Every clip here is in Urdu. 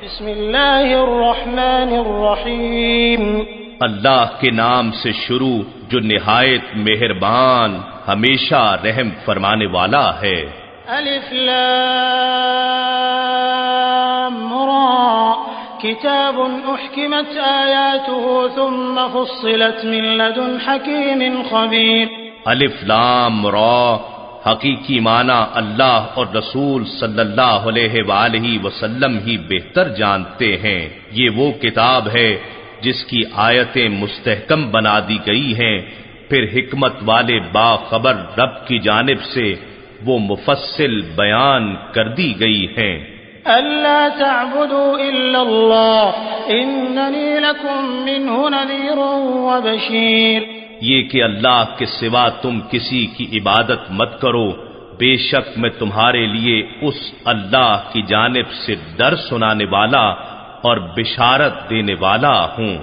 بسم اللہ الرحمن الرحیم اللہ کے نام سے شروع جو نہایت مہربان ہمیشہ رحم فرمانے والا ہے۔ الف لام را کتاب احکمت آیاته ثم فصلت من لدن حکیم خبیر۔ الف لام را حقیقی معنی اللہ اور رسول صلی اللہ علیہ وآلہ وسلم ہی بہتر جانتے ہیں۔ یہ وہ کتاب ہے جس کی آیتیں مستحکم بنا دی گئی ہیں، پھر حکمت والے باخبر رب کی جانب سے وہ مفصل بیان کر دی گئی ہیں۔ ألا تعبدوا إلا الله إنني لكم منه نذير وبشير۔ یہ کہ اللہ کے سوا تم کسی کی عبادت مت کرو، بے شک میں تمہارے لیے اس اللہ کی جانب سے ڈر سنانے والا اور بشارت دینے والا ہوں۔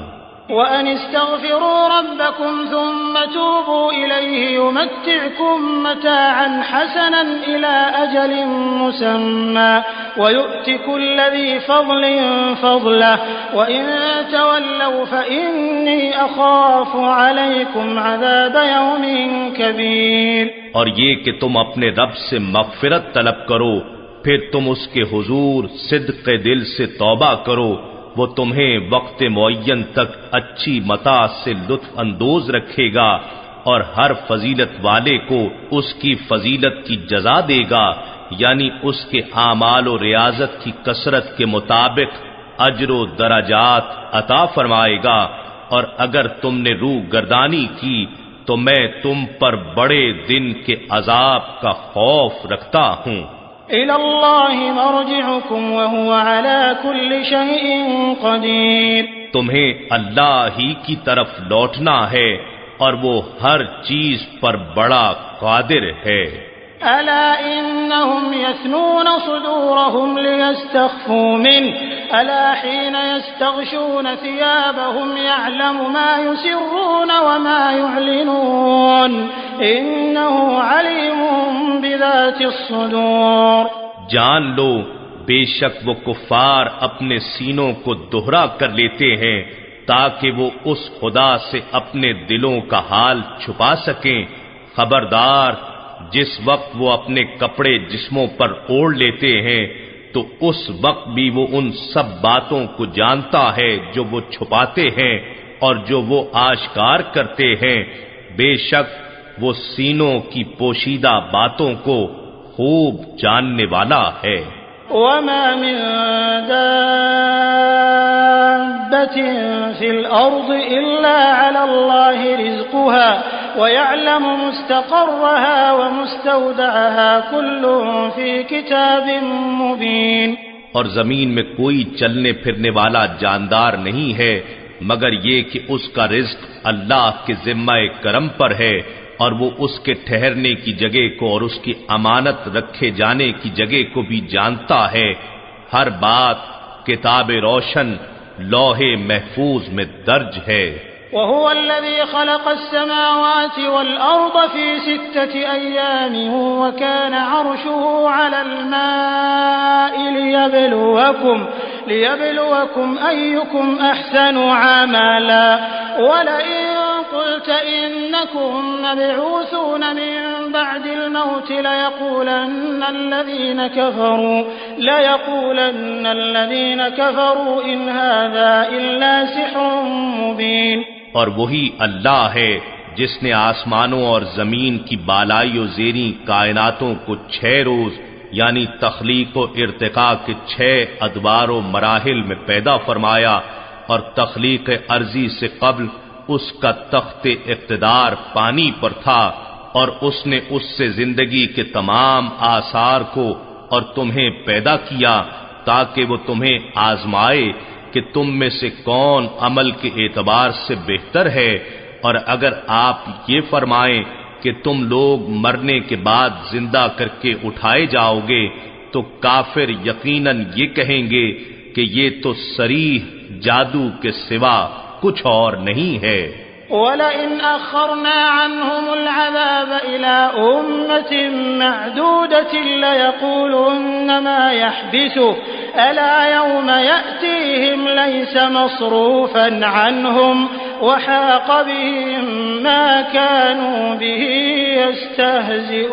وَأَنِ اسْتَغْفِرُوا رَبَّكُمْ ثُمَّ تُوبُوا إِلَيْهِ يُمَتِّعْكُمْ مَتَاعًا حَسَنًا إِلَى أَجَلٍ مُّسَمًّى وَيُؤْتِ كُلَّ ذِي فَضْلٍ فَضْلَهُ وَإِن تَوَلَّوْا فَإِنِّي أَخَافُ عَلَيْكُمْ عَذَابَ يَوْمٍ كَبِيرٍ۔ اور یہ کہ تم اپنے رب سے مغفرت طلب کرو، پھر تم اس کے حضور صدق دل سے توبہ کرو، وہ تمہیں وقت معین تک اچھی متاع سے لطف اندوز رکھے گا اور ہر فضیلت والے کو اس کی فضیلت کی جزا دے گا، یعنی اس کے اعمال و ریاضت کی کثرت کے مطابق اجر و درجات عطا فرمائے گا۔ اور اگر تم نے روح گردانی کی تو میں تم پر بڑے دن کے عذاب کا خوف رکھتا ہوں۔ إِلَى اللَّهِ مَرْجِعُكُمْ وَهُوَ عَلَى كُلِّ شَيْءٍ قَدِيرٌ۔ تمہیں اللہ ہی کی طرف لوٹنا ہے اور وہ ہر چیز پر بڑا قادر ہے۔ أَلَا إِنَّهُمْ يَثْنُونَ صُدُورَهُمْ لِيَسْتَخْفُوا مِنْهُ أَلَا حِينَ يَسْتَغْشُونَ ثِيَابَهُمْ يَعْلَمُ مَا يُسِرُّونَ وَمَا يُعْلِنُونَ إِنَّهُ عَلِيمٌ بِذَاتِ الصُّدُورِ۔ جان لو بے شک وہ کفار اپنے سینوں کو دوہرا کر لیتے ہیں تاکہ وہ اس خدا سے اپنے دلوں کا حال چھپا سکیں۔ خبردار، جس وقت وہ اپنے کپڑے جسموں پر اوڑھ لیتے ہیں تو اس وقت بھی وہ ان سب باتوں کو جانتا ہے جو وہ چھپاتے ہیں اور جو وہ آشکار کرتے ہیں۔ بے شک وہ سینوں کی پوشیدہ باتوں کو خوب جاننے والا ہے۔ وَمَا مِن دَابَّةٍ فِي الْأَرْضِ إِلَّا عَلَى اللَّهِ رِزْقُهَا وَيَعْلَمُ مُسْتَقَرَّهَا وَمُسْتَوْدَعَهَا كُلٌّ فِي كِتَابٍ مُّبِينٍ۔ اور زمین میں کوئی چلنے پھرنے والا جاندار نہیں ہے مگر یہ کہ اس کا رزق اللہ کے ذمہ کرم پر ہے، اور وہ اس کے ٹھہرنے کی جگہ کو اور اس کی امانت رکھے جانے کی جگہ کو بھی جانتا ہے۔ ہر بات کتاب روشن لوح محفوظ میں درج ہے۔ وَهُوَ الَّذِي خَلَقَ السَّمَاوَاتِ وَالْأَرْضَ فِي 6 أَيَّامٍ وَكَانَ عَرْشُهُ عَلَى الْمَاءِ لِيَبْلُوَكُمْ أَيُّكُمْ أَحْسَنُ عَمَلًا وَلَئِن قُلْتَ إِنَّكُمْ مَبْعُوثُونَ مِن بَعْدِ الْمَوْتِ لَيَقُولَنَّ الَّذِينَ كَفَرُوا إِنْ هَذَا إِلَّا سِحْرٌ مُّبِينٌ۔ اور وہی اللہ ہے جس نے آسمانوں اور زمین کی بالائی و زیریں کائناتوں کو 6 روز یعنی تخلیق و ارتقاء کے 6 ادوار و مراحل میں پیدا فرمایا، اور تخلیق ارضی سے قبل اس کا تخت اقتدار پانی پر تھا، اور اس نے اس سے زندگی کے تمام آثار کو اور تمہیں پیدا کیا تاکہ وہ تمہیں آزمائے کہ تم میں سے کون عمل کے اعتبار سے بہتر ہے۔ اور اگر آپ یہ فرمائیں کہ تم لوگ مرنے کے بعد زندہ کر کے اٹھائے جاؤ گے تو کافر یقیناً یہ کہیں گے کہ یہ تو صریح جادو کے سوا کچھ اور نہیں ہے۔ وَلَئِنْ أَخَّرْنَا عَنْهُمُ الْعَذَابَ إِلَى أُمَّةٍ مَّعْدُودَةٍ لَّيَقُولُنَّ مَا يَحْبِسُهُ أَلَا يَوْمَ يَأْتِيهِمْ لَيْسَ مَصْرُوفًا عَنْهُمْ وَحَاقَ بِهِم مَّا كَانُوا بِهِ يَسْتَهْزِئُونَ۔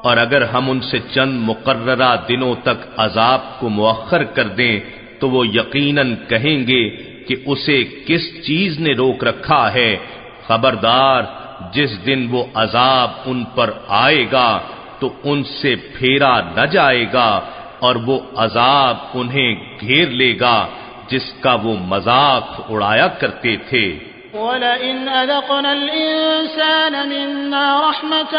اور اگر ہم ان سے چند مقررہ دنوں تک عذاب کو مؤخر کر دیں تو وہ یقیناً کہیں گے کہ اسے کس چیز نے روک رکھا ہے۔ خبردار، جس دن وہ عذاب ان پر آئے گا تو ان سے پھیرا نہ جائے گا اور وہ عذاب انہیں گھیر لے گا جس کا وہ مذاق اڑایا کرتے تھے۔ وَلَئِنْ أَذَقْنَا الْإِنسَانَ مِنَّا رَحْمَةً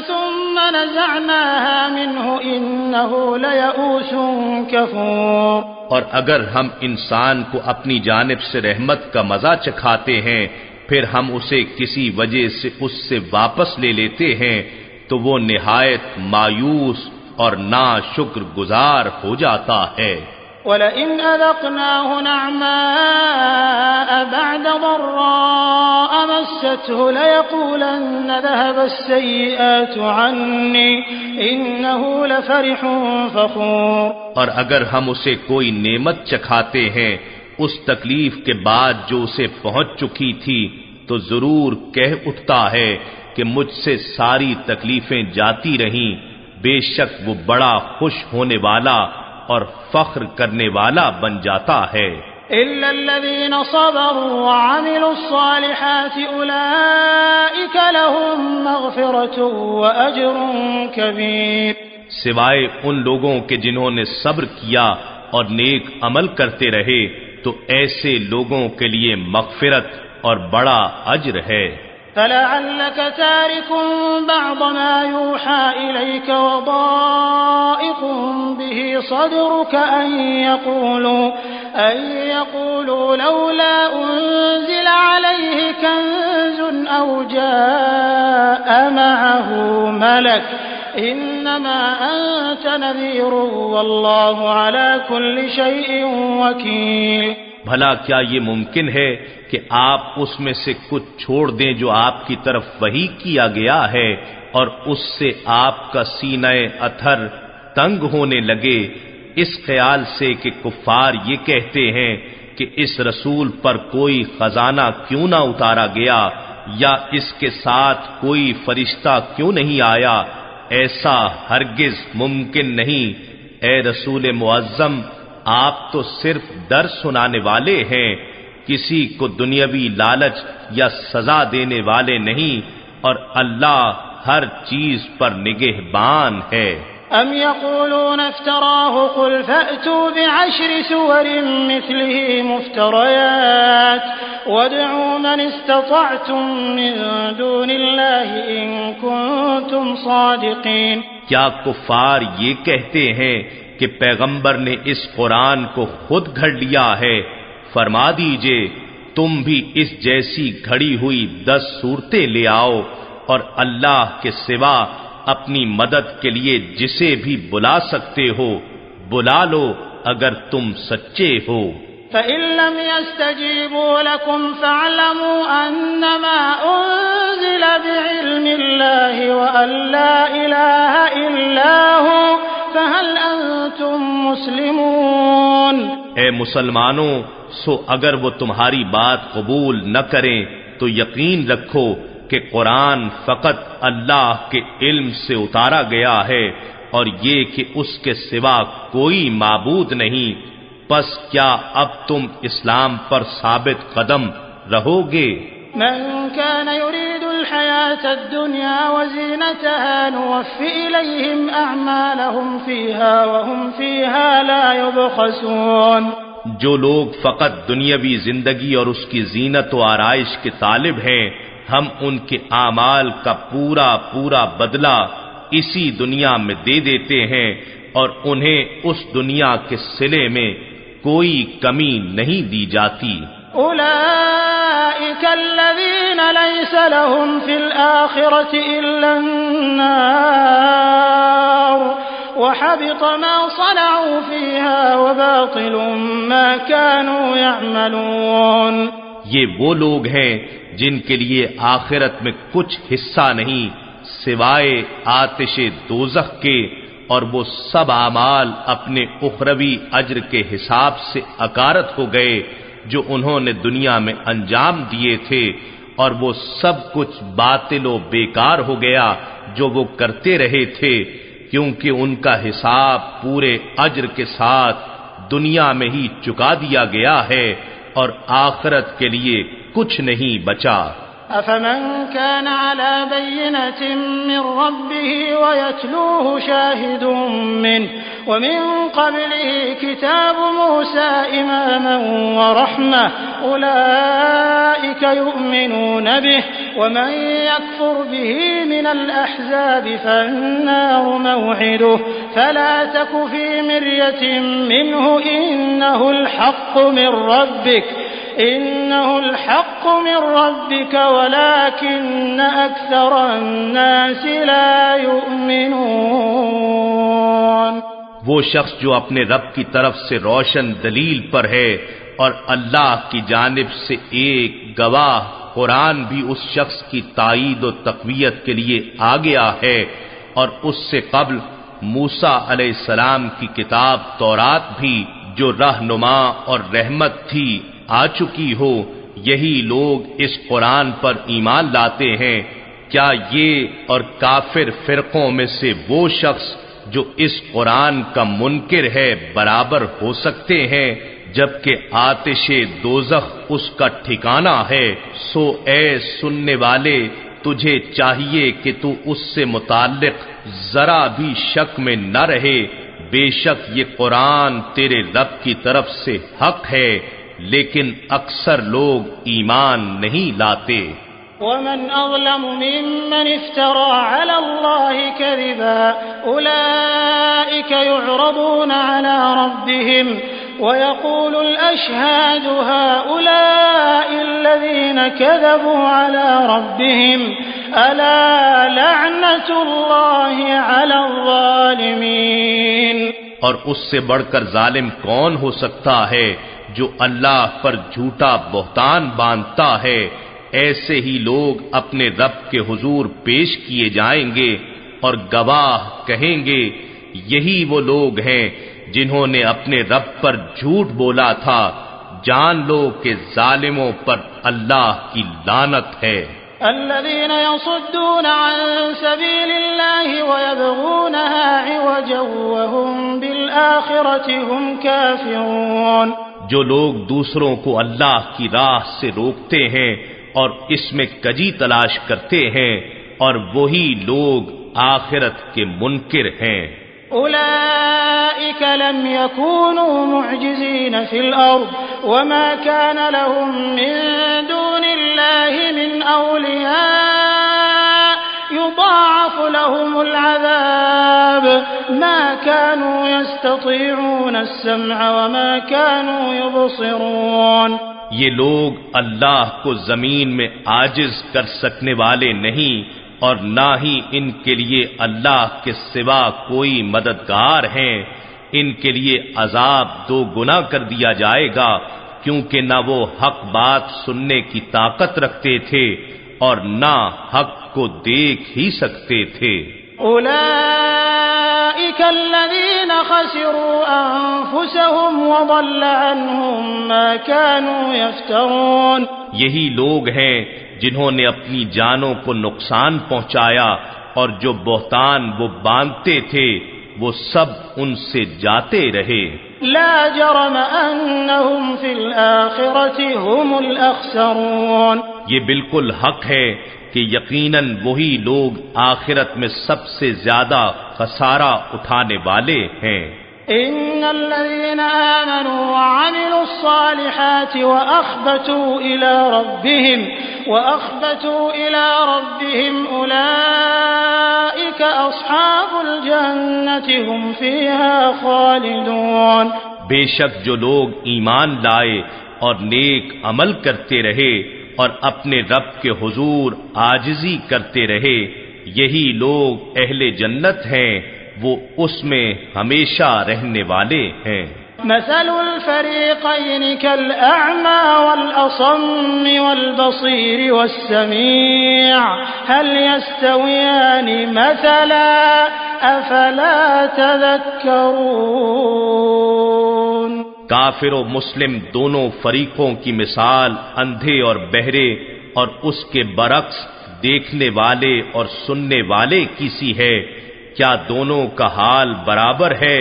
ثُمَّ نَزَعْنَاهَا مِنْهُ إِنَّهُ لَيَئُوسٌ كَفُورٌ۔ اور اگر ہم انسان کو اپنی جانب سے رحمت کا مزہ چکھاتے ہیں پھر ہم اسے کسی وجہ سے اس سے واپس لے لیتے ہیں تو وہ نہایت مایوس اور ناشکر گزار ہو جاتا ہے۔ وَلَئِنْ أَذَقْنَاهُ نَعْمَاءَ بَعْدَ ضَرَّاءَ مَسَّتْهُ لَيَقُولَنَّ ذَهَبَ السَّيِّئَاتُ عَنِّي إِنَّهُ لَفَرِحٌ فَخُورٌ۔ اور اگر ہم اسے کوئی نعمت چکھاتے ہیں اس تکلیف کے بعد جو اسے پہنچ چکی تھی تو ضرور کہہ اٹھتا ہے کہ مجھ سے ساری تکلیفیں جاتی رہیں، بے شک وہ بڑا خوش ہونے والا اور فخر کرنے والا بن جاتا ہے۔ إِلَّا الَّذِينَ صَبَرُوا وَعَمِلُوا الصَّالِحَاتِ أُولَئِكَ لَهُم مَّغْفِرَةٌ وَأَجْرٌ كَبِيرٌ۔ سوائے ان لوگوں کے جنہوں نے صبر کیا اور نیک عمل کرتے رہے تو ایسے لوگوں کے لیے مغفرت اور بڑا اجر ہے۔ فَلَعَلَّكَ تَارِكٌ بَعْضَ مَا يُوحَىٰ إِلَيْكَ وَضَائِقٌ بِهِ صَدْرُكَ أَن يَقُولُوا لَوْلَا أُنزِلَ عَلَيْهِ كَنزٌ أَوْ جَاءَ مَعَهُ مَلَكٌ إِنَّمَا أَنتَ نَذِيرٌ وَاللَّهُ عَلَى كُلِّ شَيْءٍ وَكِيلٌ۔ بھلا کیا یہ ممکن ہے کہ آپ اس میں سے کچھ چھوڑ دیں جو آپ کی طرف وحی کیا گیا ہے اور اس سے آپ کا سینہ اطہر تنگ ہونے لگے، اس خیال سے کہ کفار یہ کہتے ہیں کہ اس رسول پر کوئی خزانہ کیوں نہ اتارا گیا یا اس کے ساتھ کوئی فرشتہ کیوں نہیں آیا؟ ایسا ہرگز ممکن نہیں۔ اے رسول معظم، آپ تو صرف ڈر سنانے والے ہیں، کسی کو دنیاوی لالچ یا سزا دینے والے نہیں، اور اللہ ہر چیز پر نگہبان ہے۔ أَمْ يَقُولُونَ افْتَرَاهُ قُلْ فَأْتُوا بِعَشْرِ سُوَرٍ مِّثْلِهِ مُفْتَرَيَاتٍ وَادْعُوا مَنِ اسْتَطَعْتُم مِّن دُونِ اللَّهِ إِن كُنتُمْ صَادِقِينَ۔ کیا کفار یہ کہتے ہیں کہ پیغمبر نے اس قرآن کو خود گھڑ لیا ہے؟ فرما دیجئے تم بھی اس جیسی گھڑی ہوئی 10 صورتیں لے آؤ، اور اللہ کے سوا اپنی مدد کے لیے جسے بھی بلا سکتے ہو بلا لو اگر تم سچے ہو۔ فَإِن لَّمْ يَسْتَجِيبُوا لَكُمْ فَاعْلَمُوا أَنَّمَا أُنزِلَ بِعِلْمِ اللَّهِ وَأَن لَّا إِلَٰهَ إِلَّا هُوَ فَهَلْ أَنتُم مُّسْلِمُونَ۔ اے مسلمانوں، سو اگر وہ تمہاری بات قبول نہ کریں تو یقین رکھو کہ قرآن فقط اللہ کے علم سے اتارا گیا ہے اور یہ کہ اس کے سوا کوئی معبود نہیں، پس کیا اب تم اسلام پر ثابت قدم رہو گے؟ من كان يريد الحياة الدنيا وزينتها نوفي إليهم أعمالهم فيها وهم فيها لا يبخسون۔ جو لوگ فقط دنیاوی زندگی اور اس کی زینت و آرائش کے طالب ہیں ہم ان کے اعمال کا پورا پورا بدلہ اسی دنیا میں دے دیتے ہیں اور انہیں اس دنیا کے صلے میں کوئی کمی نہیں دی جاتی۔ أولئك الذين ليس لهم في الآخرة إلا النار وحبط ما صنعوا فيها وباطل ما كانوا يعملون۔ یہ وہ لوگ ہیں جن کے لیے آخرت میں کچھ حصہ نہیں سوائے آتش دوزخ کے، اور وہ سب اعمال اپنے اخروی اجر کے حساب سے اکارت ہو گئے جو انہوں نے دنیا میں انجام دیے تھے، اور وہ سب کچھ باطل و بیکار ہو گیا جو وہ کرتے رہے تھے، کیونکہ ان کا حساب پورے اجر کے ساتھ دنیا میں ہی چکا دیا گیا ہے اور آخرت کے لیے کچھ نہیں بچا۔ أفمن كان على بينة من ربه ويتلوه شاهد منه ومن قبله كتاب موسى إماما ورحمة أولئك يؤمنون به ومن يكفر به من الأحزاب فالنار موعده فلا تك في مرية منه إنه الحق من ربك ولكن أكثر الناس لا يؤمنون۔ وہ شخص جو اپنے رب کی طرف سے روشن دلیل پر ہے اور اللہ کی جانب سے ایک گواہ قرآن بھی اس شخص کی تائید و تقویت کے لیے آ گیا ہے، اور اس سے قبل موسیٰ علیہ السلام کی کتاب تورات بھی جو رہنما اور رحمت تھی آ چکی ہو، یہی لوگ اس قرآن پر ایمان لاتے ہیں۔ کیا یہ اور کافر فرقوں میں سے وہ شخص جو اس قرآن کا منکر ہے برابر ہو سکتے ہیں، جبکہ آتش دوزخ اس کا ٹھکانہ ہے؟ سو اے سننے والے، تجھے چاہیے کہ تو اس سے متعلق ذرا بھی شک میں نہ رہے، بے شک یہ قرآن تیرے رب کی طرف سے حق ہے، لیکن اکثر لوگ ایمان نہیں لاتے۔ ومن أظلم ممن افترى على الله كذبا أولئك يعرضون على ربهم ويقول الأشهاد هؤلاء الذين كذبوا على ربهم ألا لعنة الله على الظالمين۔ اور اس سے بڑھ کر ظالم کون ہو سکتا ہے جو اللہ پر جھوٹا بہتان باندھتا ہے؟ ایسے ہی لوگ اپنے رب کے حضور پیش کیے جائیں گے اور گواہ کہیں گے، یہی وہ لوگ ہیں جنہوں نے اپنے رب پر جھوٹ بولا تھا، جان لو کہ ظالموں پر اللہ کی لعنت ہے۔ الذين يصدون عن سبيل الله ويبغونها عوجا وهم بالآخرة هم كافرون۔ جو لوگ دوسروں کو اللہ کی راہ سے روکتے ہیں اور اس میں کجی تلاش کرتے ہیں، اور وہی لوگ آخرت کے منکر ہیں۔ أولئك لم يكونوا معجزين في الأرض وما كان لهم من دون الله من أولياء يضاعف لهم العذاب ما كانوا يستطيعون السمع وما كانوا يبصرون۔ یہ لوگ اللہ کو زمین میں عاجز کر سکنے والے نہیں، اور نہ ہی ان کے لیے اللہ کے سوا کوئی مددگار ہیں۔ ان کے لیے عذاب 2 گنا کر دیا جائے گا، کیونکہ نہ وہ حق بات سننے کی طاقت رکھتے تھے اور نہ حق کو دیکھ ہی سکتے تھے۔ أولئك الذين خسروا أنفسهم وضل عنهم ما كانوا يفترون۔ یہی لوگ ہیں جنہوں نے اپنی جانوں کو نقصان پہنچایا، اور جو بہتان وہ باندھتے تھے وہ سب ان سے جاتے رہے۔ لا جرم أنهم في الآخرة هم الأخسرون۔ یہ بالکل حق ہے کہ یقیناً وہی لوگ آخرت میں سب سے زیادہ خسارہ اٹھانے والے ہیں۔ إن الذين آمنوا وعملوا الصالحات وأخبتوا إلى ربهم أولئك أصحاب الجنة هم فيها خالدون۔ بے شک جو لوگ ایمان لائے اور نیک عمل کرتے رہے اور اپنے رب کے حضور عاجزی کرتے رہے، یہی لوگ اہل جنت ہیں، وہ اس میں ہمیشہ رہنے والے ہیں۔ مثل الفريقين كالأعمى والأصم والبصير والسميع هل يستويان مثلا أفلا تذكرون۔ کافر و مسلم دونوں فریقوں کی مثال اندھے اور بہرے اور اس کے برعکس دیکھنے والے اور سننے والے کی سی ہے، کیا دونوں کا حال برابر ہے؟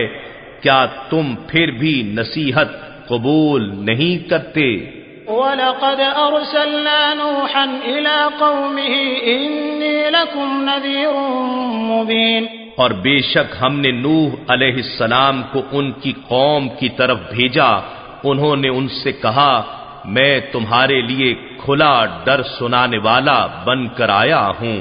کیا تم پھر بھی نصیحت قبول نہیں کرتے؟ وَلَقَدْ أَرْسَلْنَا نُوحًا إِلَىٰ قَوْمِهِ إِنِّي لَكُمْ نَذِيرٌ مُّبِينٌ، اور بے شک ہم نے نوح علیہ السلام کو ان کی قوم کی طرف بھیجا، انہوں نے ان سے کہا میں تمہارے لیے کھلا ڈر سنانے والا بن کر آیا ہوں۔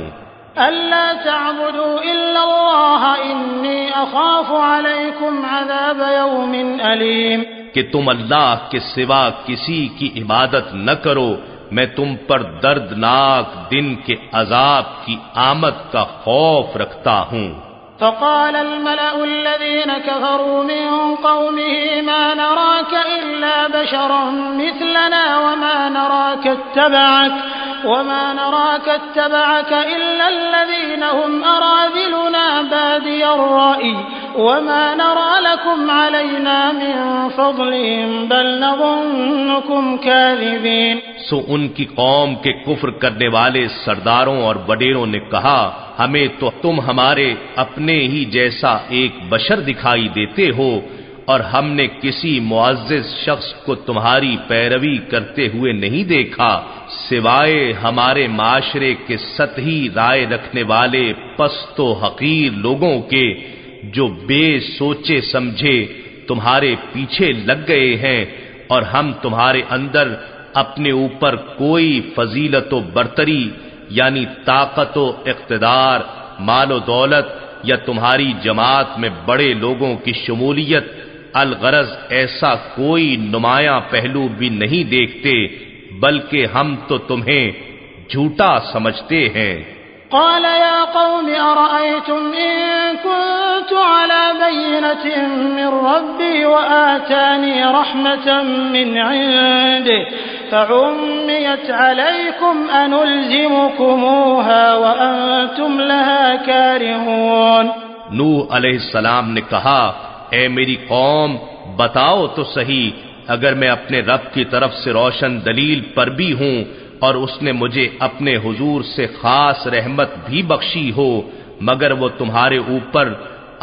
أَلَّا تَعْبُدُوا إِلَّا اللَّهَ إِنِّي أَخَافُ عَلَيْكُمْ عَذَابَ يَوْمٍ أَلِيمٍ، کہ تم اللہ کے سوا کسی کی عبادت نہ کرو، میں تم پر دردناک دن کے عذاب کی آمد کا خوف رکھتا ہوں۔ فقال الملأ الذين كفروا من قومه ما نراك إلا بشرا مثلنا وما نراك اتبعك إلا الذين هم أراذلنا بادي الرأي وما نرى لكم علينا من فضل بل نظنكم كاذبين۔ سو ان کی قوم کے کفر کرنے والے سرداروں اور وڈیروں نے کہا ہمیں تو تم ہمارے اپنے ہی جیسا ایک بشر دکھائی دیتے ہو، اور ہم نے کسی معزز شخص کو تمہاری پیروی کرتے ہوئے نہیں دیکھا سوائے ہمارے معاشرے کے سطحی رائے رکھنے والے پست و حقیر لوگوں کے، جو بے سوچے سمجھے تمہارے پیچھے لگ گئے ہیں، اور ہم تمہارے اندر اپنے اوپر کوئی فضیلت و برتری یعنی طاقت و اقتدار، مال و دولت یا تمہاری جماعت میں بڑے لوگوں کی شمولیت، الغرض ایسا کوئی نمایاں پہلو بھی نہیں دیکھتے، بلکہ ہم تو تمہیں جھوٹا سمجھتے ہیں۔ قال يا قوم أرأيتم إن كنت على بينة من ربي وآتاني رحمة من عنده فعميت عليكم أنلزمكموها وأنتم لها كارهون۔ نوح علیہ السلام نے کہا اے میری قوم بتاؤ تو صحیح، اگر میں اپنے رب کی طرف سے روشن دلیل پر بھی ہوں اور اس نے مجھے اپنے حضور سے خاص رحمت بھی بخشی ہو، مگر وہ تمہارے اوپر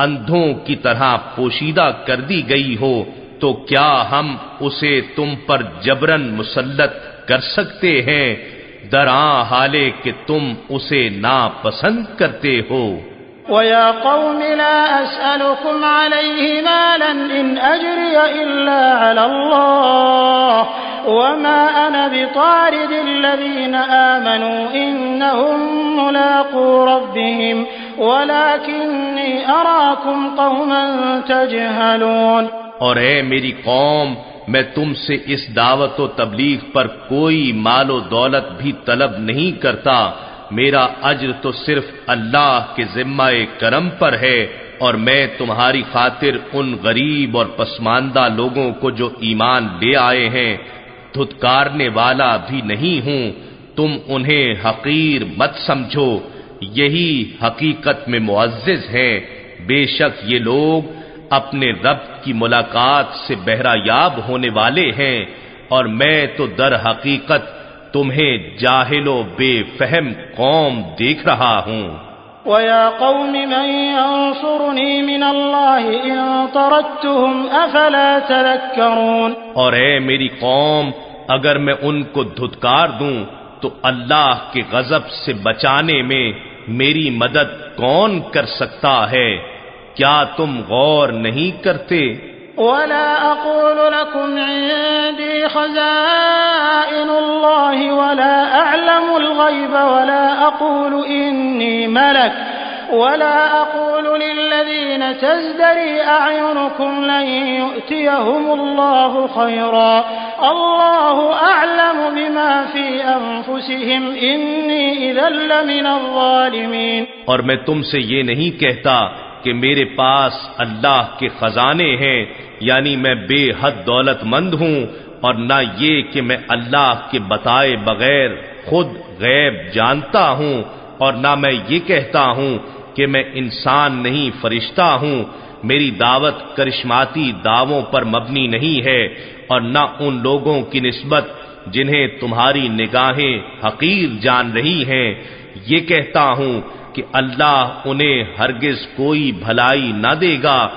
اندھوں کی طرح پوشیدہ کر دی گئی ہو، تو کیا ہم اسے تم پر جبرن مسلط کر سکتے ہیں، درآں حالے کہ تم اسے ناپسند کرتے ہو۔ وَيَا قَوْمِ لَا أَسْأَلُكُمْ عَلَيْهِ مَالًا إِنْ أَجْرِيَ إِلَّا عَلَى اللَّهِ وَمَا أَنَا بِطَارِدِ الَّذِينَ آمَنُوا إِنَّهُمْ مُلَاقُو رَبِّهِمْ وَلَكِنِّي أَرَاكُمْ قَوْمًا تَجْهَلُونَ۔ اور اے میری قوم میں تم سے اس دعوت و تبلیغ پر کوئی مال و دولت بھی طلب نہیں کرتا، میرا اجر تو صرف اللہ کے ذمہ کرم پر ہے، اور میں تمہاری خاطر ان غریب اور پسماندہ لوگوں کو جو ایمان لے آئے ہیں دھتکارنے والا بھی نہیں ہوں، تم انہیں حقیر مت سمجھو، یہی حقیقت میں معزز ہیں، بے شک یہ لوگ اپنے رب کی ملاقات سے بہرہ یاب ہونے والے ہیں، اور میں تو در حقیقت تمہیں جاہل و بے فہم قوم دیکھ رہا ہوں۔ وَيَا قَوْمِ مَنْ يَنصُرُنِي مِنَ اللَّهِ إِن طَرَدتُّهُمْ أَفَلَا تَذَكَّرُونَ۔ اور اے میری قوم اگر میں ان کو دھتکار دوں تو اللہ کے غضب سے بچانے میں میری مدد کون کر سکتا ہے، کیا تم غور نہیں کرتے؟ وَلَا أَقُولُ لَكُمْ عِندِي خَزَائِنُ اللَّهِ وَلَا أَعْلَمُ الْغَيْبَ وَلَا أَقُولُ إِنِّي مَلَكٌ وَلَا أَقُولُ لِلَّذِينَ تَزْدَرِي أَعْيُنُكُمْ لَن يُؤْتِيَهُمُ اللَّهُ خَيْرًا اللَّهُ أَعْلَمُ بِمَا فِي أَنفُسِهِمْ إِنِّي إِذًا لَّمِنَ الظَّالِمِينَ۔ اور میں تم سے یہ نہیں کہتا کہ میرے پاس اللہ کے خزانے ہیں، یعنی میں بے حد دولت مند ہوں، اور نہ یہ کہ میں اللہ کے بتائے بغیر خود غیب جانتا ہوں، اور نہ میں یہ کہتا ہوں کہ میں انسان نہیں فرشتہ ہوں۔ میری دعوت کرشماتی دعووں پر مبنی نہیں ہے، اور نہ ان لوگوں کی نسبت جنہیں تمہاری نگاہیں حقیر جان رہی ہیں۔ یہ کہتا ہوں کہ اللہ انہیں ہرگز کوئی بھلائی نہ دے گا۔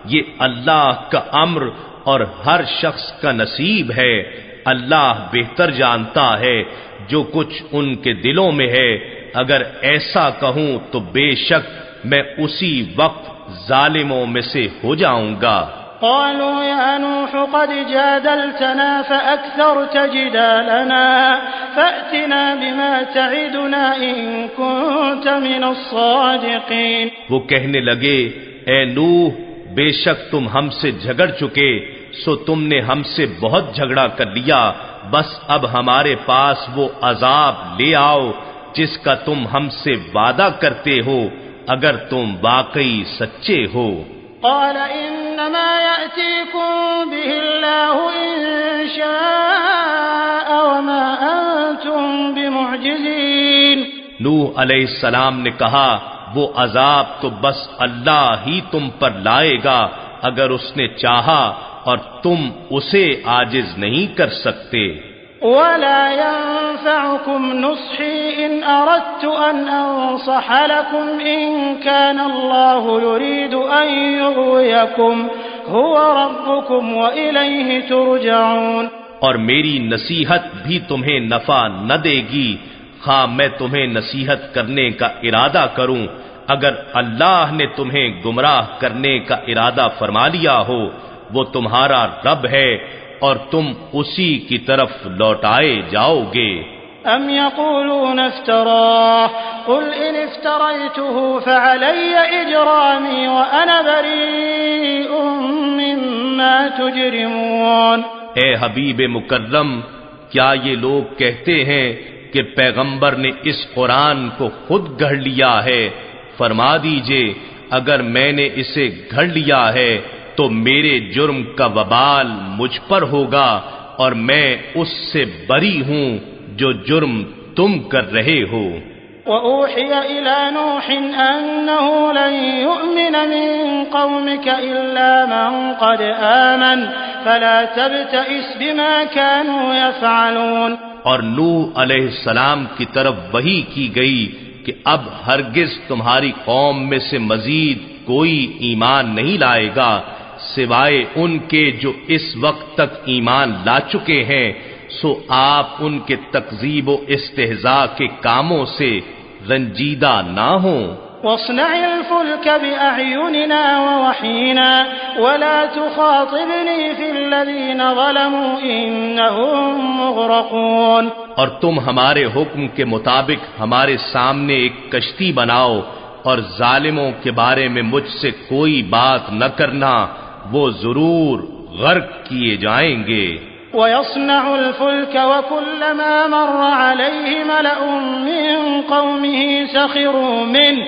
یہ اللہ کا امر اور ہر شخص کا نصیب ہے۔ اللہ بہتر جانتا ہے جو کچھ ان کے دلوں میں ہے۔ اگر ایسا کہوں تو بے شک میں اسی وقت ظالموں میں سے ہو جاؤں گا۔ قالوا يا نوح قد جادلتنا فأكثرت جدالنا فأتنا بما تعدنا إن كنت من الصادقين۔ وہ کہنے لگے، اے نوح، بے شک تم ہم سے جھگڑ چکے، سو تم نے ہم سے بہت جھگڑا کر لیا، بس اب ہمارے پاس وہ عذاب لے آؤ جس کا تم ہم سے وعدہ کرتے ہو، اگر تم واقعی سچے ہو۔ قال انما يأتيكم به الله إن شاء وما أنتم بمعجزين۔ نوح علیہ السلام نے کہا، وہ عذاب تو بس اللہ ہی تم پر لائے گا اگر اس نے چاہا، اور تم اسے عاجز نہیں کر سکتے۔ ولا ينفعكم نصحي إن أردت أن أنصح لكم إن كان الله يريد أن يغويكم هو ربكم وإليه ترجعون۔ اور میری نصیحت بھی تمہیں نفع نہ دے گی، خواہ میں تمہیں نصیحت کرنے کا ارادہ کروں، اگر اللہ نے تمہیں گمراہ کرنے کا ارادہ فرما لیا ہو، وہ تمہارا رب ہے اور تم اسی کی طرف لوٹائے جاؤ گے۔ ام يقولون افتراه قل ان افتريته فعلي اجرامي وانا بريء مما تجرمون۔ اے حبیب مکرم، کیا یہ لوگ کہتے ہیں کہ پیغمبر نے اس قرآن کو خود گھڑ لیا ہے؟ فرما دیجئے، اگر میں نے اسے گھڑ لیا ہے تو میرے جرم کا وبال مجھ پر ہوگا، اور میں اس سے بری ہوں جو جرم تم کر رہے ہو۔ وَأُوحِيَ إِلَى نُوحٍ أَنَّهُ لَن يُؤْمِنَ مِن قَوْمِكَ إِلَّا مَن قَدْ آمَنَ فَلَا تَبْتَئِسْ بِمَا كَانُوا يَفْعَلُونَ۔ اور نوح علیہ السلام کی طرف وحی کی گئی کہ اب ہرگز تمہاری قوم میں سے مزید کوئی ایمان نہیں لائے گا سوائے ان کے جو اس وقت تک ایمان لا چکے ہیں، سو آپ ان کے تکذیب و استہزاء کے کاموں سے رنجیدہ نہ ہوں۔ واصنع الفلك بأعيننا ووحينا ولا تخاطبني في الذين ظلموا إنهم مغرقون۔ اور تم ہمارے حکم کے مطابق ہمارے سامنے ایک کشتی بناؤ، اور ظالموں کے بارے میں مجھ سے کوئی بات نہ کرنا، وہ ضرور غرق کیے جائیں گے۔ وَيَصْنَعُ الْفُلْكَ وَكُلَّمَا مَرَّ عَلَيْهِ مَلَأٌ مِّن قَوْمِهِ سَخِرُوا مِنْهُ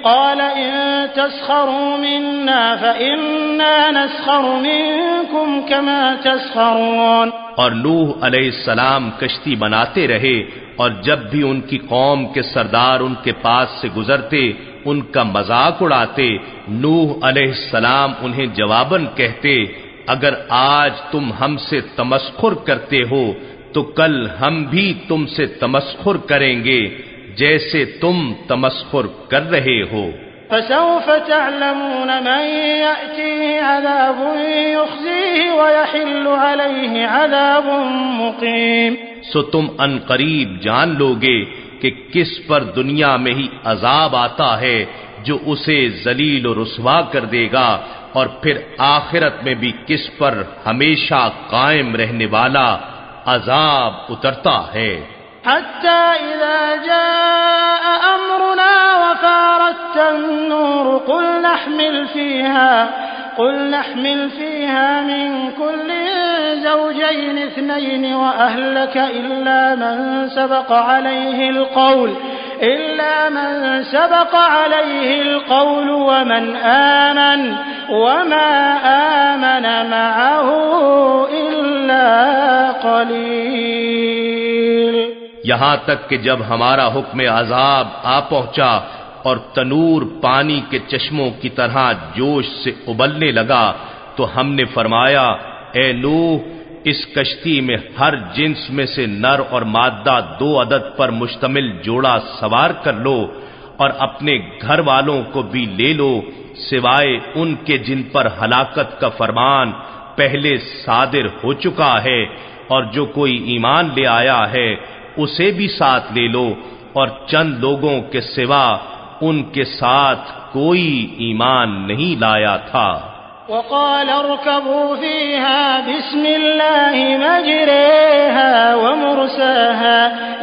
قَالَ إِن تَسْخَرُوا مِنَّا فَإِنَّا نَسْخَرُ مِنكُمْ كَمَا تَسْخَرُونَ۔ اور نوح علیہ السلام کشتی بناتے رہے، اور جب بھی ان کی قوم کے سردار ان کے پاس سے گزرتے ان کا مذاق اڑاتے، نوح علیہ السلام انہیں جواباً کہتے، اگر آج تم ہم سے تمسخر کرتے ہو تو کل ہم بھی تم سے تمسخر کریں گے جیسے تم تمسخر کر رہے ہو۔ فسوف تعلمون من يأتيه عذاب يخزيه ويحل عليه عذاب مقيم۔ سو تم ان قریب جان لوگے کہ کس پر دنیا میں ہی عذاب آتا ہے جو اسے ذلیل و رسوا کر دے گا، اور پھر آخرت میں بھی کس پر ہمیشہ قائم رہنے والا عذاب اترتا ہے۔ حتى إذا جاء أمرنا وفارت النور قل نحمل فيها من كل زوجين اثنين وأهلك إلا من سبق عليه القول إلا من سبق عليه القول ومن آمن وما آمن معه إلا قليل. یہاں تک کہ جب ہمارا حکم عذاب آ پہنچا اور تنور پانی کے چشموں کی طرح جوش سے ابلنے لگا تو ہم نے فرمایا اے نوح اس کشتی میں ہر جنس میں سے نر اور مادہ 2 عدد پر مشتمل جوڑا سوار کر لو اور اپنے گھر والوں کو بھی لے لو سوائے ان کے جن پر ہلاکت کا فرمان پہلے صادر ہو چکا ہے اور جو کوئی ایمان لے آیا ہے اسے بھی ساتھ لے لو اور چند لوگوں کے سوا ان کے ساتھ کوئی ایمان نہیں لایا تھا. وقال اركبوا فيها بسم الله مجريها ومرساها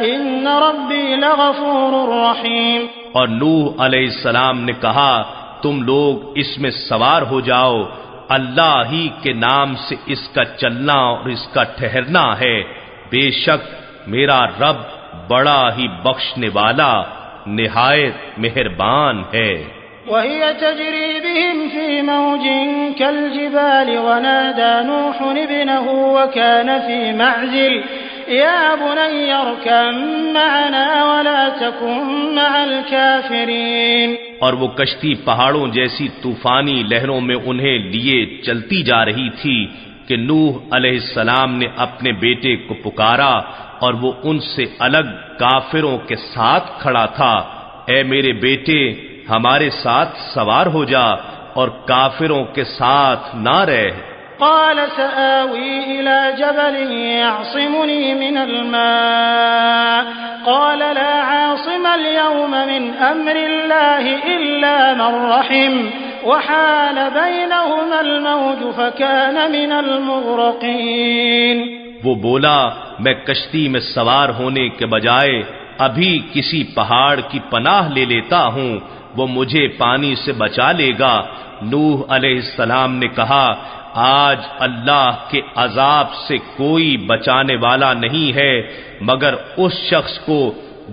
إن ربي لغفور رحيم. اور نوح علیہ السلام نے کہا تم لوگ اس میں سوار ہو جاؤ اللہ ہی کے نام سے اس کا چلنا اور اس کا ٹھہرنا ہے بے شک میرا رب بڑا ہی بخشنے والا نہایت مہربان ہے. وهي تجري بهم في موج كالجبال ونادى نوح ابنه وكان في معزل يا بني اركب معنا ولا تكن مع الكافرين. اور وہ کشتی پہاڑوں جیسی طوفانی لہروں میں انہیں لیے چلتی جا رہی تھی کہ نوح علیہ السلام نے اپنے بیٹے کو پکارا اور وہ ان سے الگ کافروں کے ساتھ کھڑا تھا اے میرے بیٹے ہمارے ساتھ سوار ہو جا اور کافروں کے ساتھ نہ رہ. قال سآوي إلى جبل يعصمني من الماء قال لا عاصم اليوم من أمر الله إلا من رحم وحال بينهما الموج فكان من المغرقين. وہ بولا میں کشتی میں سوار ہونے کے بجائے ابھی کسی پہاڑ کی پناہ لے لیتا ہوں وہ مجھے پانی سے بچا لے گا. نوح علیہ السلام نے کہا آج اللہ کے عذاب سے کوئی بچانے والا نہیں ہے مگر اس شخص کو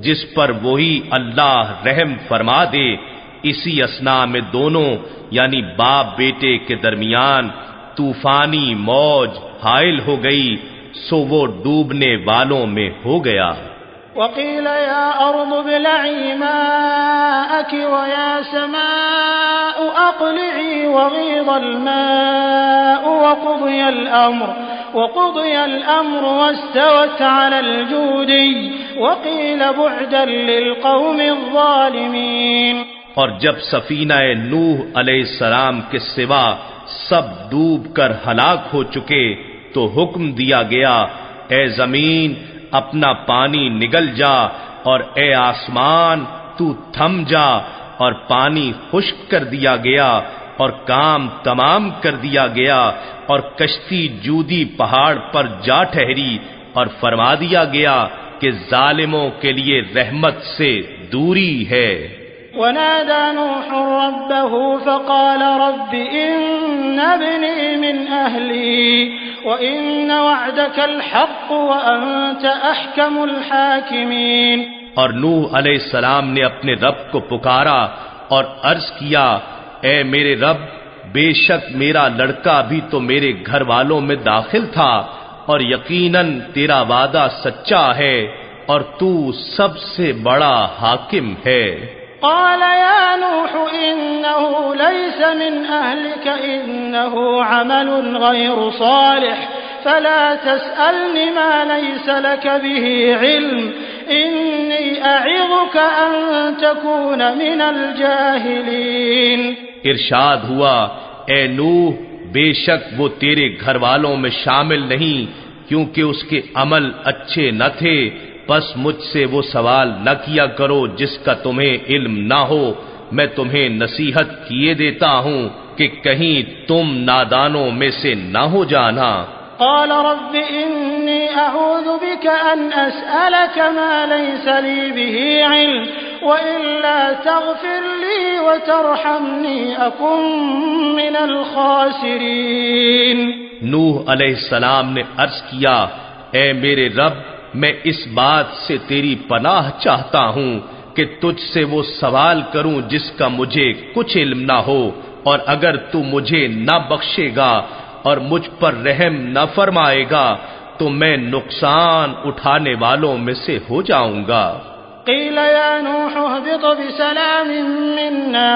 جس پر وہی اللہ رحم فرما دے. اسی اثنا میں دونوں یعنی باپ بیٹے کے درمیان طوفانی موج حائل ہو گئی سو وہ ڈوبنے والوں میں ہو گیا. وقيل يا أرض ابلعي ماءك ويا سماء أقلعي وغيض الماء وقضي الأمر واستوت على الجودي وقيل بعدا للقوم الظالمين. اور جب سفینہ نوح علیہ السلام کے سوا سب ڈوب کر ہلاک ہو چکے تو حکم دیا گیا اے زمین اپنا پانی نگل جا اور اے آسمان تو تھم جا اور پانی خشک کر دیا گیا اور کام تمام کر دیا گیا اور کشتی جودی پہاڑ پر جا ٹھہری اور فرما دیا گیا کہ ظالموں کے لیے رحمت سے دوری ہے. ونادى نوح ربه فقال رب إن ابني من أهلي وإن وعدك الحق وأنت أحكم الحاكمين. اور نوح علیہ السلام نے اپنے رب کو پکارا اور عرض کیا اے میرے رب بے شک میرا لڑکا بھی تو میرے گھر والوں میں داخل تھا اور یقیناً تیرا وعدہ سچا ہے اور تو سب سے بڑا حاکم ہے. قال يا نوح إنه ليس من أهلك إنه عمل غير صالح فلا تسألني ما ليس لك به علم إني أعظك أن تكون من الجاهلين. ارشاد ہوا اے نوح بے شک وہ تیرے گھر والوں میں شامل نہیں کیونکہ اس کے عمل اچھے نہ تھے بس مجھ سے وہ سوال نہ کیا کرو جس کا تمہیں علم نہ ہو میں تمہیں نصیحت کیے دیتا ہوں کہ کہیں تم نادانوں میں سے نہ ہو جانا. قال رب إني أعوذ بك أن أسألك ما ليس لي به علم وإلا تغفر لي وترحمني أكن من الخاسرين. نوح علیہ السلام نے عرض کیا اے میرے رب میں اس بات سے تیری پناہ چاہتا ہوں کہ تجھ سے وہ سوال کروں جس کا مجھے کچھ علم نہ ہو، اور اگر تو مجھے نہ بخشے گا اور مجھ پر رحم نہ فرمائے گا تو میں نقصان اٹھانے والوں میں سے ہو جاؤں گا۔ قیل یا نوح اهبط بسلام منا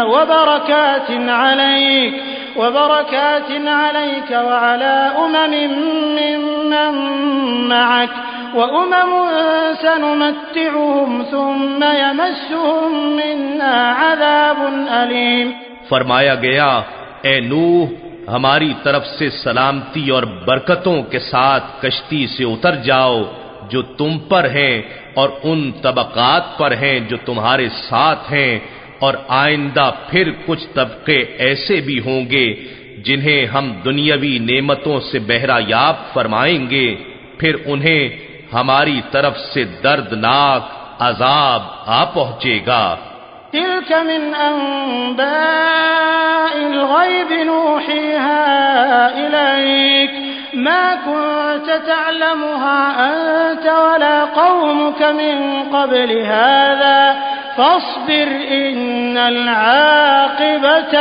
وبركات عليك وعلى ممن معك وأمم سنمتعهم ثم يمسهم منا عذاب أليم۔ فرمایا گیا اے نوح ہماری طرف سے سلامتی اور برکتوں کے ساتھ کشتی سے اتر جاؤ جو تم پر ہیں اور ان طبقات پر ہیں جو تمہارے ساتھ ہیں، اور آئندہ پھر کچھ طبقے ایسے بھی ہوں گے جنہیں ہم دنیاوی نعمتوں سے بہرہ یاب فرمائیں گے، پھر انہیں ہماری طرف سے دردناک عذاب آ پہنچے گا۔ تلك من أنباء الغيب نوحيها إليك ما كنت تعلمها أنت ولا قومك من قبل هذا فاصبر إن العاقبة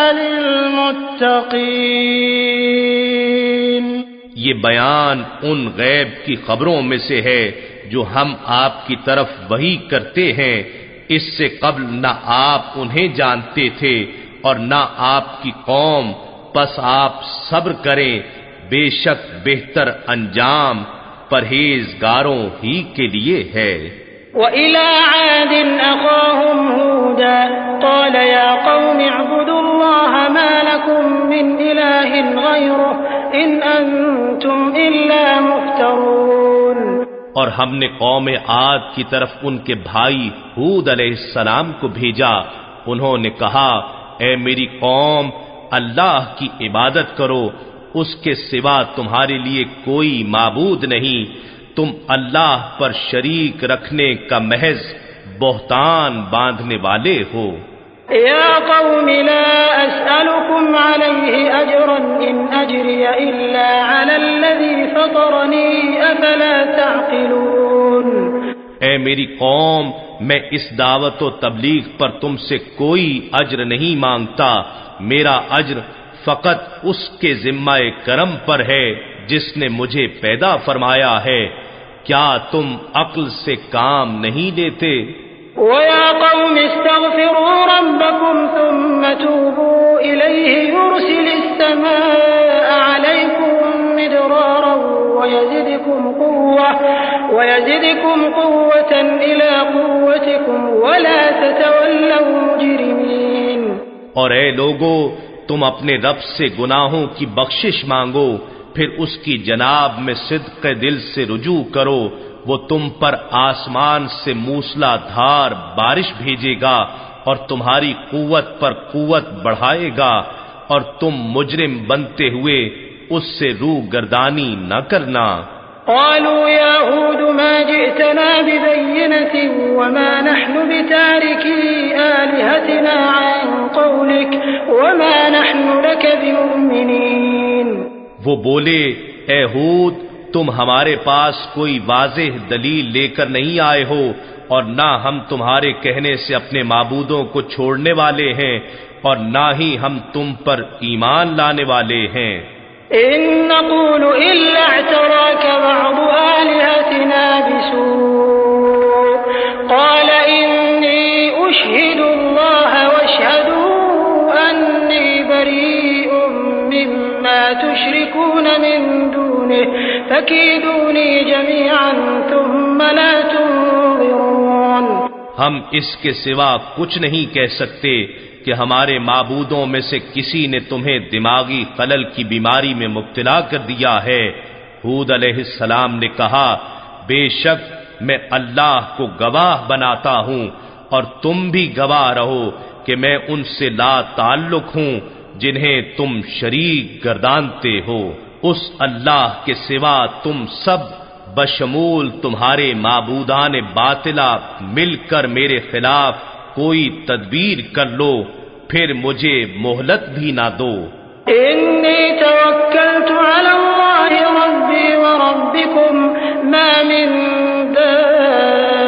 للمتقين۔ یہ بیان ان غیب کی خبروں میں سے ہے جو ہم آپ کی طرف وحی کرتے ہیں، اس سے قبل نہ آپ انہیں جانتے تھے اور نہ آپ کی قوم، پس آپ صبر کریں، بے شک بہتر انجام پرہیزگاروں ہی کے لیے ہے۔ وَإِلَى عَادٍ أَخَاهُمْ هُودًا قَالَ يَا قَوْمِ اعْبُدُوا اللَّهَ مَا لَكُمْ مِنْ إِلَٰهٍ غَيْرُهُ إِنْ أَنْتُمْ إِلَّا مُفْتَرُونَ۔ اور ہم نے قوم عاد کی طرف ان کے بھائی ہود علیہ السلام کو بھیجا، انہوں نے کہا اے میری قوم اللہ کی عبادت کرو، اس کے سوا تمہارے لیے کوئی معبود نہیں، تم اللہ پر شریک رکھنے کا محض بہتان باندھنے والے ہو۔ یا قوم لا اسألكم علیہ اجرا ان اجری الا علی الذی فطرنی افلا تعقلون۔ اے میری قوم میں اس دعوت و تبلیغ پر تم سے کوئی اجر نہیں مانگتا، میرا اجر فقط اس کے ذمہ کرم پر ہے جس نے مجھے پیدا فرمایا ہے، کیا تم عقل سے کام نہیں لیتے؟ وَيَا قَوْمِ اسْتَغْفِرُوا رَبَّكُمْ ثُمَّ تُوبُوا إِلَيْهِ يُرْسِلِ السَّمَاءَ عَلَيْكُمْ مِدْرَارًا وَيَزِدْكُمْ قُوَّةً إِلَى قُوَّتِكُمْ وَلَا تَتَوَلَّوْا مُجْرِمِينَ۔ اور اے لوگو تم اپنے رب سے گناہوں کی بخشش مانگو، پھر اس کی جناب میں صدق دل سے رجوع کرو، وہ تم پر آسمان سے موسلا دھار بارش بھیجے گا اور تمہاری قوت پر قوت بڑھائے گا، اور تم مجرم بنتے ہوئے اس سے روح گردانی نہ کرنا۔ قالوا يا هود ما جئتنا ببينة وما نحن بتاركي آلهتنا عن قولك وما نحن لك بمؤمنين۔ وہ بولے اے ہود تم ہمارے پاس کوئی واضح دلیل لے کر نہیں آئے ہو اور نہ ہم تمہارے کہنے سے اپنے معبودوں کو چھوڑنے والے ہیں اور نہ ہی ہم تم پر ایمان لانے والے ہیں۔ إن نقول إلا اعتراك بعض آلهتنا بسوء قال إني أشهد الله واشهدوا أني بريء مما تشركون من دونه فكيدوني جميعا ثم لا تنظرون۔ ہم اس کے سوا کچھ نہیں کہہ سکتے کہ ہمارے معبودوں میں سے کسی نے تمہیں دماغی خلل کی بیماری میں مبتلا کر دیا ہے۔ ہود علیہ السلام نے کہا بے شک میں اللہ کو گواہ بناتا ہوں اور تم بھی گواہ رہو کہ میں ان سے لا تعلق ہوں جنہیں تم شریک گردانتے ہو، اس اللہ کے سوا تم سب بشمول تمہارے معبودان باطلہ مل کر میرے خلاف کوئی تدبیر کر لو، پھر مجھے مہلت بھی نہ دو۔ انی توکلت علی اللہ ربی وربکم ما من دابۃ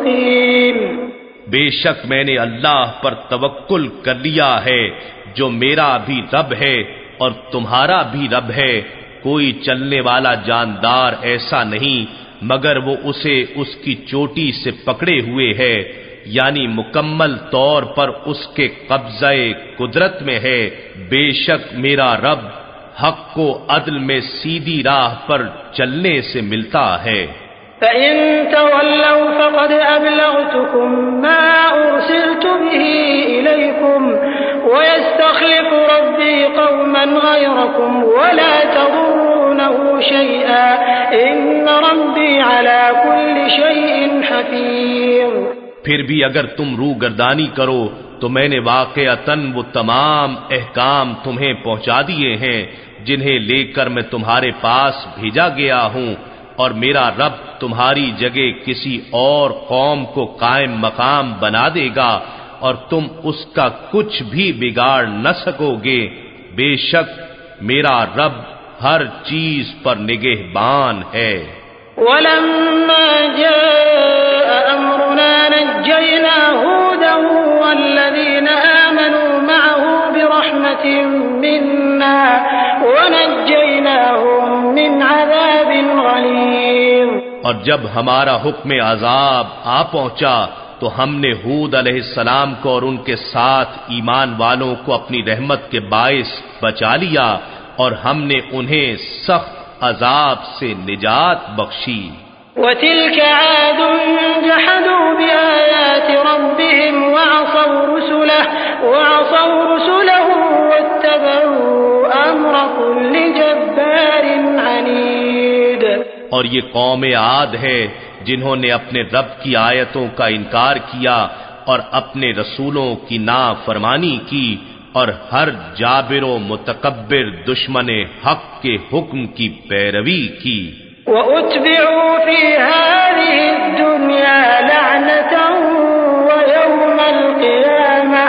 مستقيم. بے شک میں نے اللہ پر توکل کر لیا ہے جو میرا بھی رب ہے اور تمہارا بھی رب ہے. کوئی چلنے والا جاندار ایسا نہیں مگر وہ اسے اس کی چوٹی سے پکڑے ہوئے ہے، یعنی مکمل طور پر اس کے قبضہ قدرت میں ہے. بے شک میرا رب حق کو عدل میں سیدھی راہ پر چلنے سے ملتا ہے. فَإِن تَوَلَّوْا فَقَدْ أَبْلَغْتُكُم مَّا أُرْسِلْتُ بِهِ إِلَيْكُمْ وَيَسْتَخْلِفُ رَبِّي قَوْمًا غَيْرَكُمْ وَلَا تَضُرُّونَهُ شَيْئًا إِنَّ رَبِّي عَلَى كُلِّ شَيْءٍ حَفِيظٌ. پھر بھی اگر تم روگردانی کرو تو میں نے واقعتاً وہ تمام احکام تمہیں پہنچا دیے ہیں جنہیں لے کر میں تمہارے پاس بھیجا گیا ہوں، اور میرا رب تمہاری جگہ کسی اور قوم کو قائم مقام بنا دے گا اور تم اس کا کچھ بھی بگاڑ نہ سکو گے. بے شک میرا رب ہر چیز پر نگہبان ہے. وَلَمَّا جَاءَ أَمْرُنَا نَجَّيْنَا هُودًا وَالَّذِينَ آمَنُوا مَعَهُ بِرَحْمَةٍ مِنَّا وَنَجَّيْنَاهُمْ مِنْ عَذَابٍ غَلِيظٍ. اور جب ہمارا حکم عذاب آ پہنچا تو ہم نے ہود علیہ السلام کو اور ان کے ساتھ ایمان والوں کو اپنی رحمت کے باعث بچا لیا اور ہم نے انہیں سخت عذاب سے نجات بخشی. وَتِلْكَ عَادٌ جَحَدُوا بِآيَاتِ رَبِّهِمْ وَعَصَوْا رُسُلَهُ وَاتَّبَعُوا أَمْرَ كُلِّ جَبَّارٍ عَنِيدٍ. اور یہ قوم عاد ہے جنہوں نے اپنے رب کی آیتوں کا انکار کیا اور اپنے رسولوں کی نافرمانی کی اور ہر جابر و متکبر دشمن حق کے حکم کی پیروی کی. وَأُتْبِعُوا فِي هَٰذِهِ الدُّنْيَا لَعْنَةً وَيَوْمَ الْقِيَامَةِ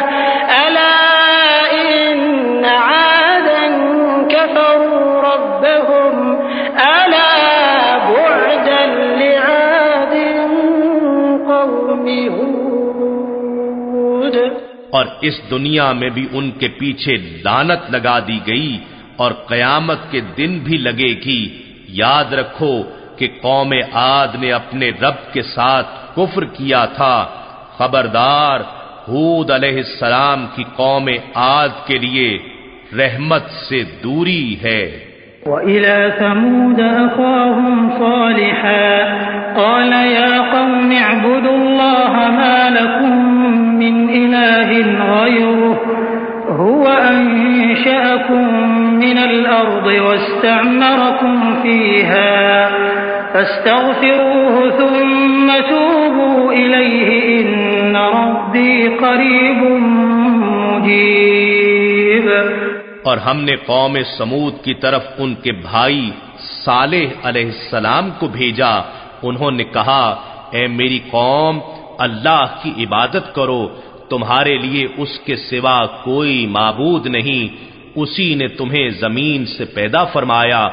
أَلَا إِنَّ عَادًا كَفَرُوا رَبَّهُمْ أَلَا بُعْدًا لِعَادٍ قَوْمِ هُودٍ. اور اس دنیا میں بھی ان کے پیچھے لعنت لگا دی گئی اور قیامت کے دن بھی لگے گی. یاد رکھو کہ قوم عاد نے اپنے رب کے ساتھ کفر کیا تھا. خبردار ہود علیہ السلام کی قوم عاد کے لیے رحمت سے دوری ہے. وَإِلَى ثَمُودَ أَخَاهُمْ صَالِحًا قَالَ يَا قَوْمِ اعْبُدُوا اللَّهَ مَا لَكُمْ مِنْ إِلَٰهٍ غَيْرُهُ هُوَ أَنشَأَكُم مِّنَ الْأَرْضِ وَاسْتَعْمَرَكُمْ فِيهَا فَاسْتَغْفِرُوهُ ثُمَّ تُوبُوا إِلَيْهِ إِنَّ رَبِّي قَرِيبٌ مُّجِيبٌ. اور ہم نے قوم سمود کی طرف ان کے بھائی صالح علیہ السلام کو بھیجا. انہوں نے کہا اے میری قوم اللہ کی عبادت کرو، تمہارے لیے اس کے سوا کوئی معبود نہیں. اسی نے تمہیں زمین سے پیدا فرمایا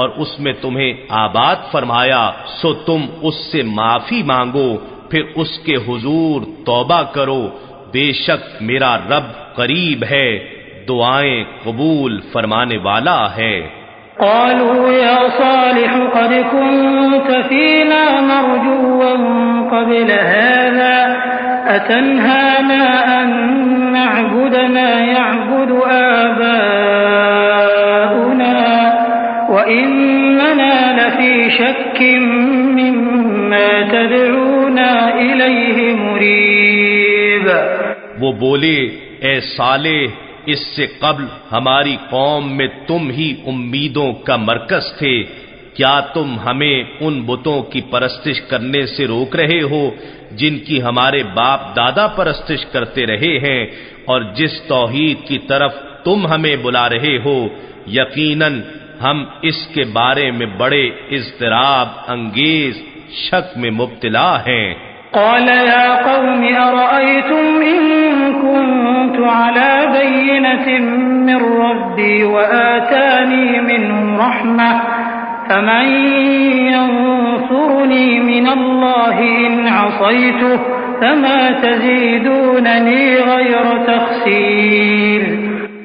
اور اس میں تمہیں آباد فرمایا، سو تم اس سے معافی مانگو پھر اس کے حضور توبہ کرو. بے شک میرا رب قریب ہے، دعائیں قبول فرمانے والا ہے. قالوا يا صالح قد كنت فينا مرجوا قبل هذا أتنهانا أن نعبد ما يعبد آباؤنا وإننا لفي شك مما تدعونا إليه مريب. وہ بولے اے صالح اس سے قبل ہماری قوم میں تم ہی امیدوں کا مرکز تھے. کیا تم ہمیں ان بتوں کی پرستش کرنے سے روک رہے ہو جن کی ہمارے باپ دادا پرستش کرتے رہے ہیں اور جس توحید کی طرف تم ہمیں بلا رہے ہو؟ یقیناً ہم اس کے بارے میں بڑے اضطراب انگیز شک میں مبتلا ہیں. قال يا قوم أرأيتم إن كنت على بينة من ربي وآتاني منه رحمة فمن ينصرني من الله إن عصيته فما تزيدونني غير تخسير۔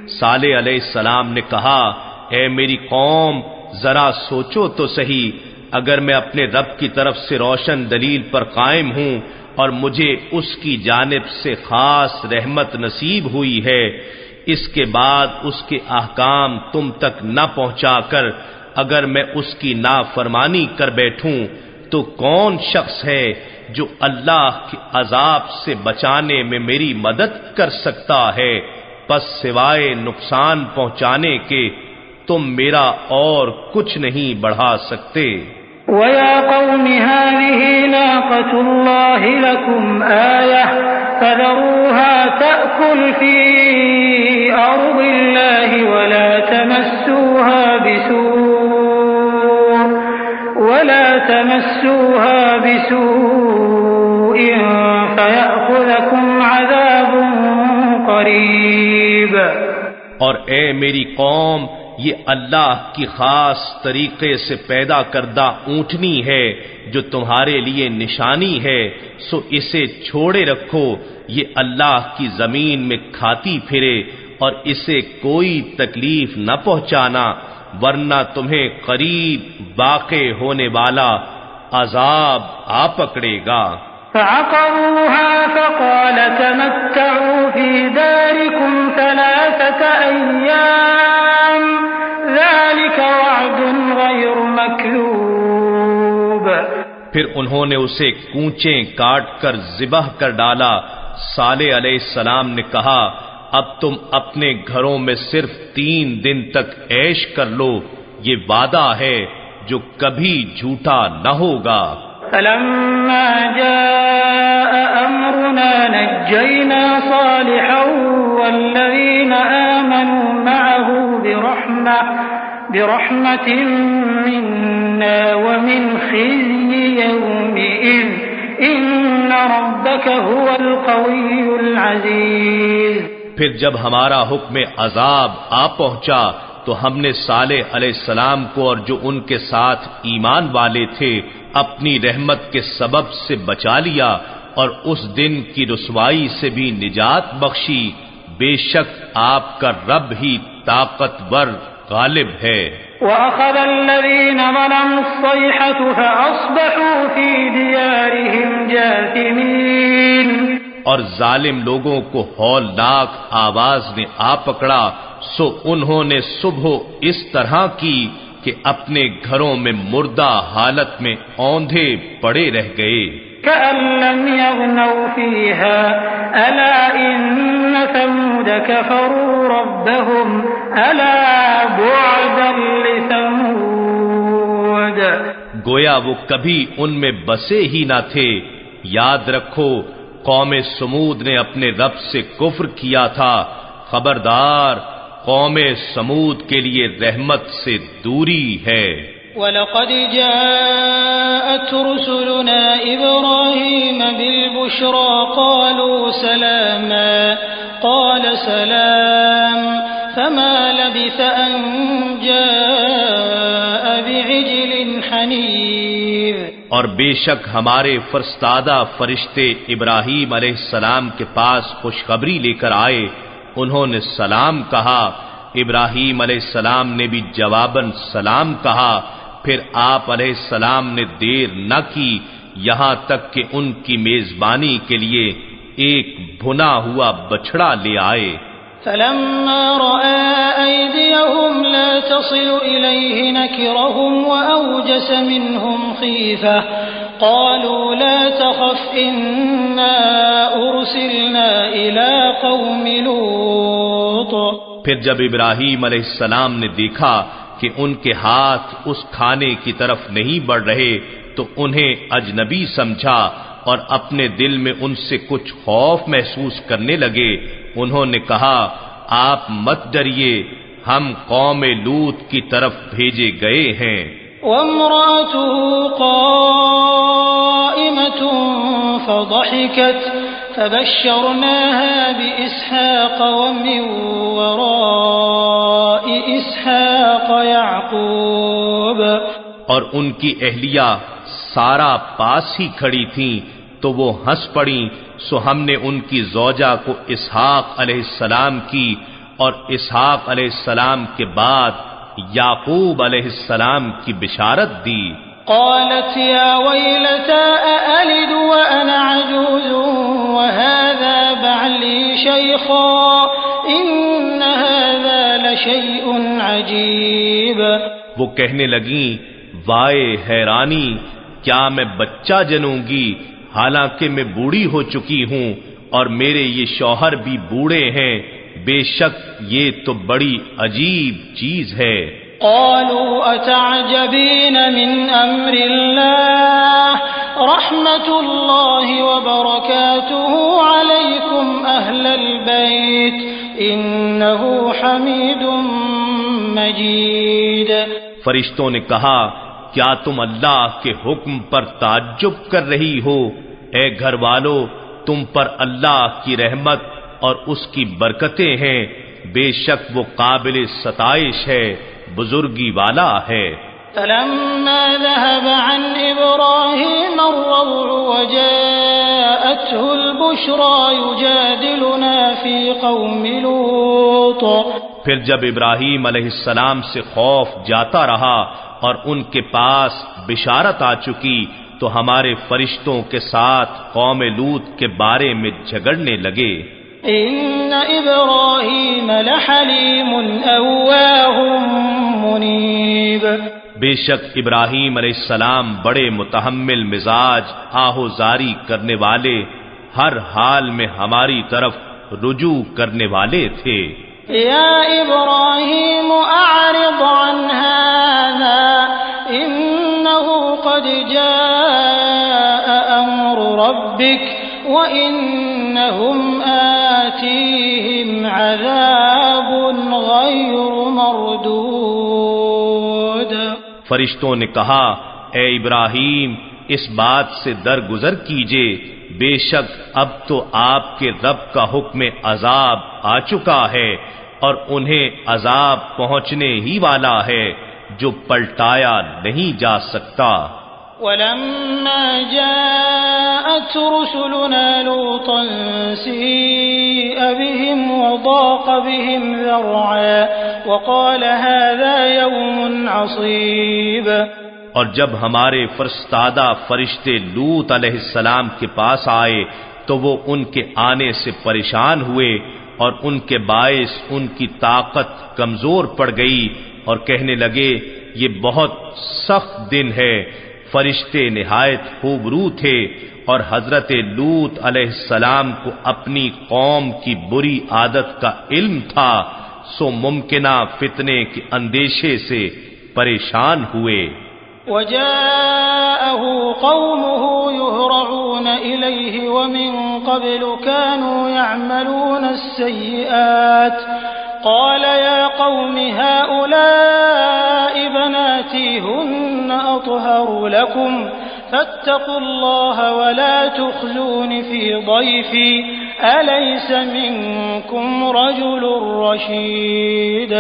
صالح علیہ السلام نے کہا، اے میری قوم، ذرا سوچو تو صحیح، اگر میں اپنے رب کی طرف سے روشن دلیل پر قائم ہوں اور مجھے اس کی جانب سے خاص رحمت نصیب ہوئی ہے، اس کے بعد اس کے احکام تم تک نہ پہنچا کر اگر میں اس کی نافرمانی کر بیٹھوں تو کون شخص ہے جو اللہ کے عذاب سے بچانے میں میری مدد کر سکتا ہے؟ پس سوائے نقصان پہنچانے کے تم میرا اور کچھ نہیں بڑھا سکتے۔ وَيَا قَوْمِ هَٰذِهِ نَاقَةُ اللَّهِ لَكُمْ آيَةً فَذَرُوهَا تَأْكُلْ فِي أَرْضِ اللَّهِ وَلَا تَمَسُّوهَا بِسُوءٍ فَيَأْخُذَكُمْ عَذَابٌ قَرِيبٌ۔ اور اے میری قوم، یہ اللہ کی خاص طریقے سے پیدا کردہ اونٹنی ہے جو تمہارے لیے نشانی ہے، سو اسے چھوڑے رکھو، یہ اللہ کی زمین میں کھاتی پھرے اور اسے کوئی تکلیف نہ پہنچانا، ورنہ تمہیں قریب واقع ہونے والا عذاب آ پکڑے گا۔ فعقروها فقال تمتعوا في داركم 3 أيام ذلك وعد غير مكذوب۔ پھر انہوں نے اسے کونچیں کاٹ کر ذبح کر ڈالا۔ صالح علیہ السلام نے کہا، اب تم اپنے گھروں میں صرف 3 دن تک عیش کر لو، یہ وعدہ ہے جو کبھی جھوٹا نہ ہوگا۔ فلما جاء أمرنا نجينا صالحا والذين آمنوا معه برحمة منا ومن خزي يومئذ إن ربك هو القوي العزيز۔ پھر جب ہمارا حکم عذاب آ پہنچا تو ہم نے صالح علیہ السلام کو اور جو ان کے ساتھ ایمان والے تھے اپنی رحمت کے سبب سے بچا لیا اور اس دن کی رسوائی سے بھی نجات بخشی، بے شک آپ کا رب ہی طاقتور غالب ہے۔ وَأَخَذَ الَّذِينَ ظَلَمُوا الصَّيْحَةُ فَأَصْبَحُوا فِي دِيَارِهِمْ جَاثِمِينَ۔ اور ظالم لوگوں کو ہولناک آواز نے آ پکڑا، سو انہوں نے صبح اس طرح کی کہ اپنے گھروں میں مردہ حالت میں اوندھے پڑے رہ گئے۔ كَأَن لَّمْ يَغْنَوْا فِيهَا أَلَا إِنَّ ثَمُودَ كَفَرُوا رَبَّهُمْ أَلَا بُعْدًا لِّثَمُودَ۔ گویا وہ کبھی ان میں بسے ہی نہ تھے۔ یاد رکھو، قوم سمود نے اپنے رب سے کفر کیا تھا، خبردار قوم سمود کے لیے رحمت سے دوری ہے۔ وَلَقَدْ جَاءَتْ رُسُلُنَا إِبْرَاهِيمَ بِالْبُشْرَى قَالُوا سَلَامًا قَالَ سَلَامٌ فَمَا لَبِثَ أَن جَاءَ بِعِجْلٍ حَنِيذٍ۔ اور بے شک ہمارے فرستادہ فرشتے ابراہیم علیہ السلام کے پاس خوشخبری لے کر آئے، انہوں نے سلام کہا، ابراہیم علیہ السلام نے بھی جواباً سلام کہا، پھر آپ علیہ السلام نے دیر نہ کی یہاں تک کہ ان کی میزبانی کے لیے ایک بھنا ہوا بچڑا لے آئے۔ فلما رأى أيديهم لا تصل إليه نكرهم وأوجس منهم خيفة قالوا لا تخف إنا أرسلنا إلى قوم لوط۔ پھر جب ابراہیم علیہ السلام نے دیکھا کہ ان کے ہاتھ اس کھانے کی طرف نہیں بڑھ رہے تو انہیں اجنبی سمجھا اور اپنے دل میں ان سے کچھ خوف محسوس کرنے لگے۔ انہوں نے کہا، آپ مت ڈریے، ہم قوم لوط کی طرف بھیجے گئے ہیں۔ وامرأته قائمة فضحكت فبشرناها بإسحاق ومن وراء إسحاق يعقوب۔ اور ان کی اہلیہ سارا پاس ہی کھڑی تھیں تو وہ ہنس پڑیں، سو ہم نے ان کی زوجہ کو اسحاق علیہ السلام کی اور اسحاق علیہ السلام کے بعد یعقوب علیہ السلام کی بشارت دی۔ قالت يا ويلتى أألد وأنا عجوز وهذا بعلي شيخا إن هذا لشيء عجيب۔ وہ کہنے لگیں، وائے حیرانی، کیا میں بچہ جنوں گی حالانکہ میں بوڑھی ہو چکی ہوں اور میرے یہ شوہر بھی بوڑھے ہیں، بے شک یہ تو بڑی عجیب چیز ہے۔ قالوا أتعجبين من أمر الله رحمة الله وبركاته عليكم أهل البيت إنه حميد مجيد۔ فرشتوں نے کہا، کیا تم اللہ کے حکم پر تعجب کر رہی ہو؟ اے گھر والو، تم پر اللہ کی رحمت اور اس کی برکتیں ہیں، بے شک وہ قابل ستائش ہے، بزرگی والا ہے۔ فلما ذهب عن إبراهيم الروع وجاءته البشرى يجادلنا في قوم لوط۔ پھر جب ابراہیم علیہ السلام سے خوف جاتا رہا اور ان کے پاس بشارت آ چکی تو ہمارے فرشتوں کے ساتھ قوم لوط کے بارے میں جھگڑنے لگے۔ ان ابراہیم لحلیم اواه منیب۔ بے شک ابراہیم علیہ السلام بڑے متحمل مزاج، آہوزاری کرنے والے، ہر حال میں ہماری طرف رجوع کرنے والے تھے۔ یا ابراہیم اعرض عن هذا انه قد جاء امر ربک وانهم آتیہم عذاب غیر مردود۔ فرشتوں نے کہا، اے ابراہیم، اس بات سے درگزر کیجئے، بے شک اب تو آپ کے رب کا حکم عذاب آ چکا ہے اور انہیں عذاب پہنچنے ہی والا ہے جو پلٹایا نہیں جا سکتا۔ ولما جاءت رسلنا لوطا سيء بهم وضاق بهم ذرعا وقال هذا يوم عصيب۔ اور جب ہمارے فرستادہ فرشتے لوط علیہ السلام کے پاس آئے تو وہ ان کے آنے سے پریشان ہوئے اور ان کے باعث ان کی طاقت کمزور پڑ گئی اور کہنے لگے، یہ بہت سخت دن ہے۔ فرشتے نہایت خوبرو تھے اور حضرت لوط علیہ السلام کو اپنی قوم کی بری عادت کا علم تھا، سو ممکنہ فتنے کے اندیشے سے پریشان ہوئے۔ وجاءه قومه يهرعون إليه ومن قبل كانوا يعملون السيئات قال يا قوم هؤلاء بناتي هن أطهر لكم فاتقوا الله ولا تخزون في ضيفي أليس منكم رجل رشيد۔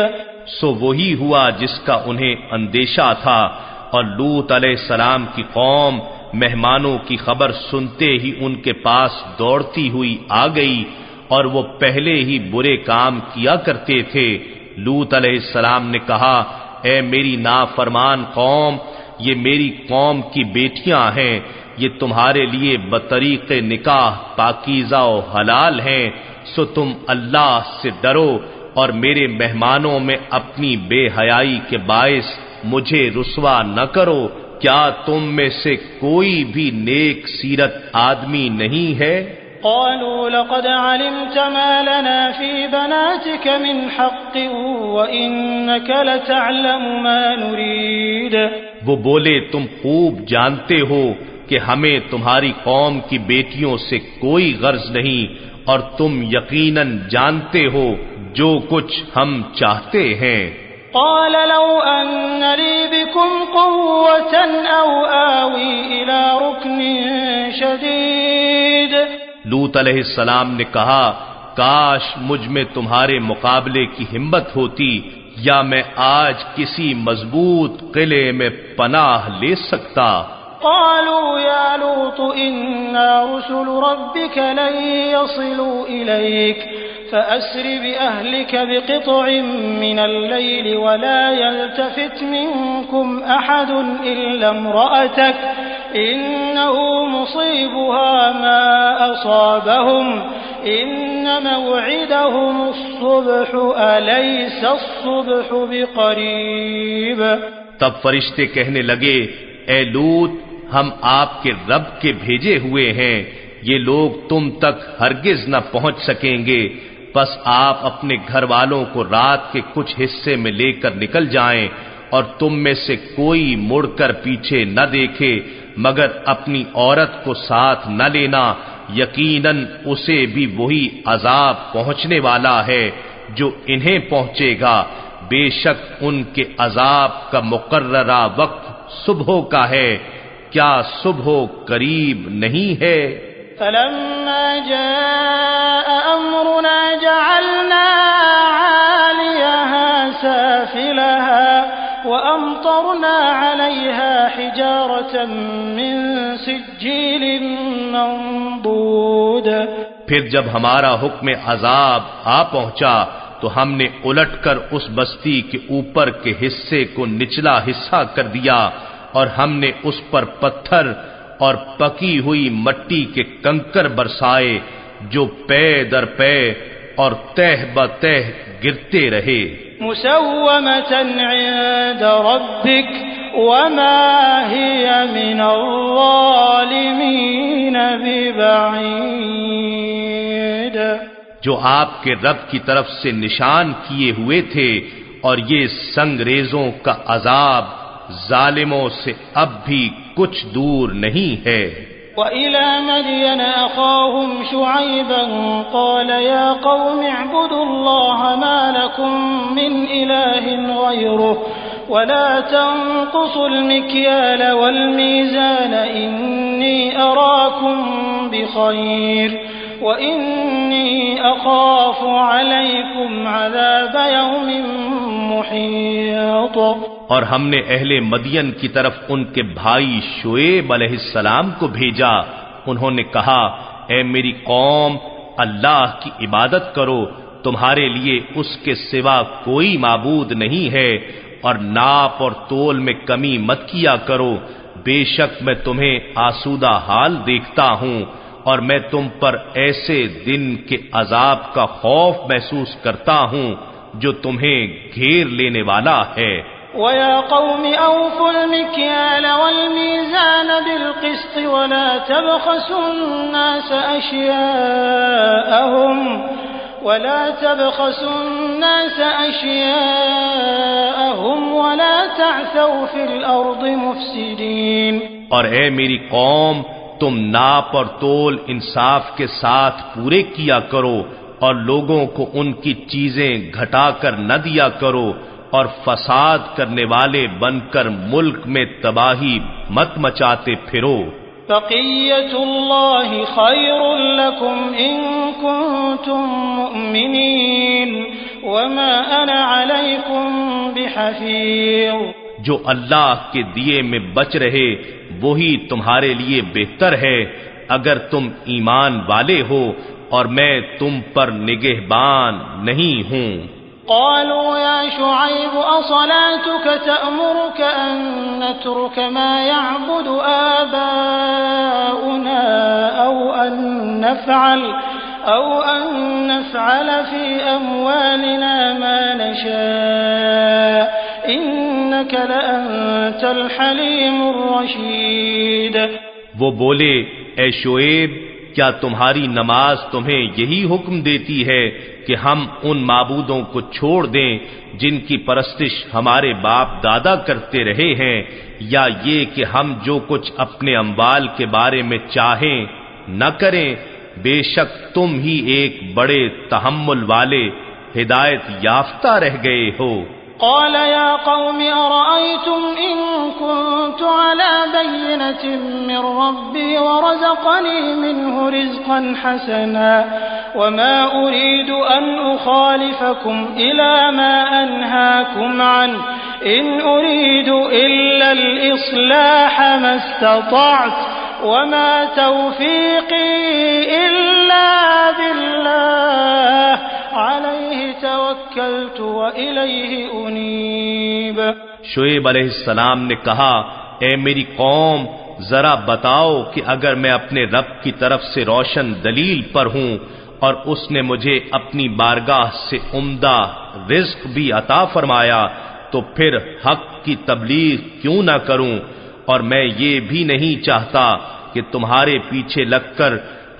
سو وہی ہوا جس کا انہیں اندیشہ تھا، اور لوط علیہ السلام کی قوم مہمانوں کی خبر سنتے ہی ان کے پاس دوڑتی ہوئی آ گئی اور وہ پہلے ہی برے کام کیا کرتے تھے۔ لوط علیہ السلام نے کہا، اے میری نافرمان قوم، یہ میری قوم کی بیٹیاں ہیں، یہ تمہارے لیے بطریق نکاح پاکیزہ و حلال ہیں، سو تم اللہ سے ڈرو اور میرے مہمانوں میں اپنی بے حیائی کے باعث مجھے رسوا نہ کرو۔ کیا تم میں سے کوئی بھی نیک سیرت آدمی نہیں ہے؟ قالوا لقد علمت ما لنا في بناتك من حق وإنك لتعلم ما نريد۔ وہ بولے، تم خوب جانتے ہو کہ ہمیں تمہاری قوم کی بیٹیوں سے کوئی غرض نہیں اور تم یقیناً جانتے ہو جو کچھ ہم چاہتے ہیں۔ قال لو أن لي بكم قوة أو آوي إلى ركن شديد۔ لوط علیہ السلام نے کہا، کاش مجھ میں تمہارے مقابلے کی ہمت ہوتی، یا میں آج کسی مضبوط قلعے میں پناہ لے سکتا۔ قالوا يا لوط إنا رسل ربك لن يصلوا إليك فأسر بأهلك بقطع من الليل ولا يلتفت منكم أحد إلا امرأتك إنه مصيبها ما أصابهم إن موعدهم الصبح أليس الصبح بقريب۔ تب فرشتے کہنے لگے، اے لوط، ہم آپ کے رب کے بھیجے ہوئے ہیں، یہ لوگ تم تک ہرگز نہ پہنچ سکیں گے، بس آپ اپنے گھر والوں کو رات کے کچھ حصے میں لے کر نکل جائیں، اور تم میں سے کوئی مڑ کر پیچھے نہ دیکھے مگر اپنی عورت کو ساتھ نہ لینا، یقیناً اسے بھی وہی عذاب پہنچنے والا ہے جو انہیں پہنچے گا، بے شک ان کے عذاب کا مقررہ وقت صبح کا ہے، کیا صبح قریب نہیں ہے؟ فلما جاء أمرنا جعلنا عاليها سافلها وأمطرنا عليها حجارة من سجيل منضود۔ پھر جب ہمارا حکم عذاب آ پہنچا تو ہم نے الٹ کر اس بستی کے اوپر کے حصے کو نچلا حصہ کر دیا، اور ہم نے اس پر پتھر اور پکی ہوئی مٹی کے کنکر برسائے جو پے در پے اور تہ بتہ گرتے رہے۔ مسومة عند ربك وما هي من الظالمين ببعيد۔ جو آپ کے رب کی طرف سے نشان کیے ہوئے تھے، اور یہ سنگریزوں کا عذاب ظالموں سے اب بھی کچھ دور نہیں ہے۔ وَإِلَى مَدْيَنَ أَخَاهُمْ شُعَيْبًا قَالَ يَا قَوْمِ اعْبُدُوا اللَّهَ مَا لَكُمْ مِنْ إِلَٰهٍ غَيْرُهُ وَلَا تَنقُصُوا الْمِكْيَالَ وَالْمِيزَانَ إِنِّي أَرَاكُمْ بِخَيْرٍ وَإِنِّي أَخَافُ عَلَيْكُمْ عَذَابَ يَوْمٍ مُحِيطٍ۔ اور ہم نے اہل مدین کی طرف ان کے بھائی شعیب علیہ السلام کو بھیجا، انہوں نے کہا، اے میری قوم، اللہ کی عبادت کرو، تمہارے لیے اس کے سوا کوئی معبود نہیں ہے، اور ناپ اور تول میں کمی مت کیا کرو، بے شک میں تمہیں آسودہ حال دیکھتا ہوں، اور میں تم پر ایسے دن کے عذاب کا خوف محسوس کرتا ہوں جو تمہیں گھیر لینے والا ہے۔ وَيَا قَوْمِ أَوْفُوا الْمِكْيَالَ وَالْمِيزَانَ بِالْقِسْطِ وَلَا تَبْخَسُوا النَّاسَ أَشْيَاءَهُمْ وَلَا تَعْثَوْا فِي الْأَرْضِ مُفْسِدِينَ۔ اور اے میری قوم، تم ناپ اور تول انصاف کے ساتھ پورے کیا کرو، اور لوگوں کو ان کی چیزیں گھٹا کر نہ دیا کرو، اور فساد کرنے والے بن کر ملک میں تباہی مت مچاتے پھرو۔ بقیۃ اللہ خیر لکم ان کنتم مؤمنین وما انا علیکم بحفیظ۔ جو اللہ کے دیے میں بچ رہے وہی تمہارے لیے بہتر ہے اگر تم ایمان والے ہو، اور میں تم پر نگہبان نہیں ہوں۔ قالوا يا شعيب أصلاتك تأمرك أن نترك ما يعبد آباؤنا أو أن نفعل في أموالنا ما نشاء إنك لأنت الحليم الرشيد۔ وہ بولے، اے شعیب، کیا تمہاری نماز تمہیں یہی حکم دیتی ہے کہ ہم ان معبودوں کو چھوڑ دیں جن کی پرستش ہمارے باپ دادا کرتے رہے ہیں، یا یہ کہ ہم جو کچھ اپنے اموال کے بارے میں چاہیں نہ کریں؟ بے شک تم ہی ایک بڑے تحمل والے ہدایت یافتہ رہ گئے ہو۔ قال يا قوم أرأيتم إن كنت على بينة من ربي ورزقني منه رزقا حسنا وما أريد أن أخالفكم إلى ما أنهاكم عنه إن أريد إلا الإصلاح ما استطعت وما توفيقي إلا بالله عليه توكلت وإليه أنيب۔ شعیب علیہ السلام نے کہا، اے میری قوم، ذرا بتاؤ کہ اگر میں اپنے رب کی طرف سے روشن دلیل پر ہوں اور اس نے مجھے اپنی بارگاہ سے عمدہ رزق بھی عطا فرمایا تو پھر حق کی تبلیغ کیوں نہ کروں؟ اور میں یہ بھی نہیں چاہتا کہ تمہارے پیچھے لگ کر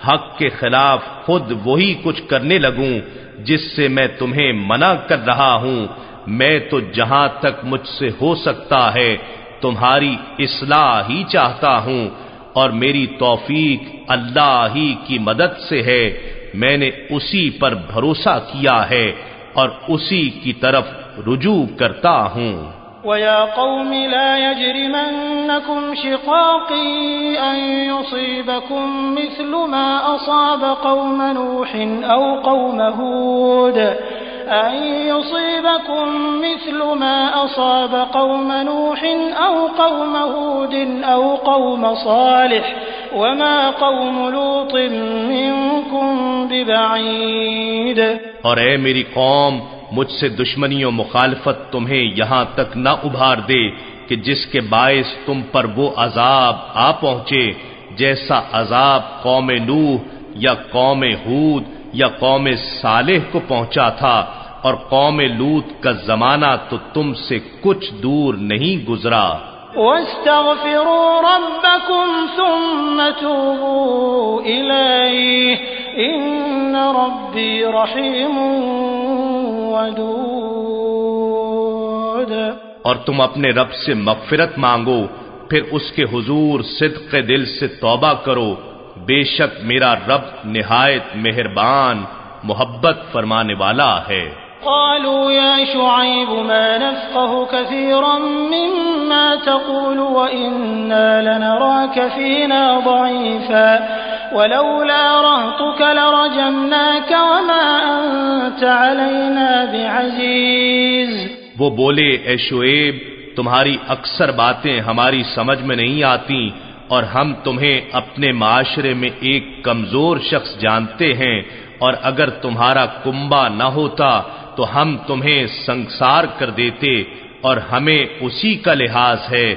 حق کے خلاف خود وہی کچھ کرنے لگوں جس سے میں تمہیں منع کر رہا ہوں۔ میں تو جہاں تک مجھ سے ہو سکتا ہے تمہاری اصلاح ہی چاہتا ہوں، اور میری توفیق اللہ ہی کی مدد سے ہے۔ میں نے اسی پر بھروسہ کیا ہے اور اسی کی طرف رجوع کرتا ہوں۔ وَيَا قَوْمِ لَا يَجْرِمَنَّكُمْ شِقَاقِي أَن يُصِيبَكُم مِّثْلُ مَا أَصَابَ قَوْمَ نُوحٍ أَوْ قَوْمَ هُودٍ أَن يُصِيبَكُم مِّثْلُ مَا أَصَابَ قَوْمَ نُوحٍ أَوْ قَوْمَ هُودٍ أَوْ قَوْمَ صَالِحٍ وَمَا قَوْمُ لُوطٍ مِّنكُم بِبَعِيدٍ۔ اور اے میری قوم، مجھ سے دشمنی و مخالفت تمہیں یہاں تک نہ ابھار دے کہ جس کے باعث تم پر وہ عذاب آ پہنچے جیسا عذاب قوم نوح یا قوم ہود یا قوم صالح کو پہنچا تھا، اور قوم لوط کا زمانہ تو تم سے کچھ دور نہیں گزرا۔ وَاسْتَغْفِرُوا رَبَّكُمْ ثُمَّ تُوبُوا إِلَيْهِ إِنَّ رَبِّي رَحِيمٌ ودود۔ اور تم اپنے رب سے مغفرت مانگو، پھر اس کے حضور صدق دل سے توبہ کرو، بے شک میرا رب نہایت مہربان محبت فرمانے والا ہے۔ قالوا يا شعيب ما نفقه كثيرا مما تقول وإنا لنراك فينا ضعيفا ولولا رهطك لرجمناك وما أنت علينا بعزيز۔ وہ بولے، اے شعیب، تمہاری اکثر باتیں ہماری سمجھ میں نہیں آتی اور ہم تمہیں اپنے معاشرے میں ایک کمزور شخص جانتے ہیں، اور اگر تمہارا کنبہ نہ ہوتا تو ہم تمہیں سنگسار کر دیتے، اور ہمیں اسی کا لحاظ ہے،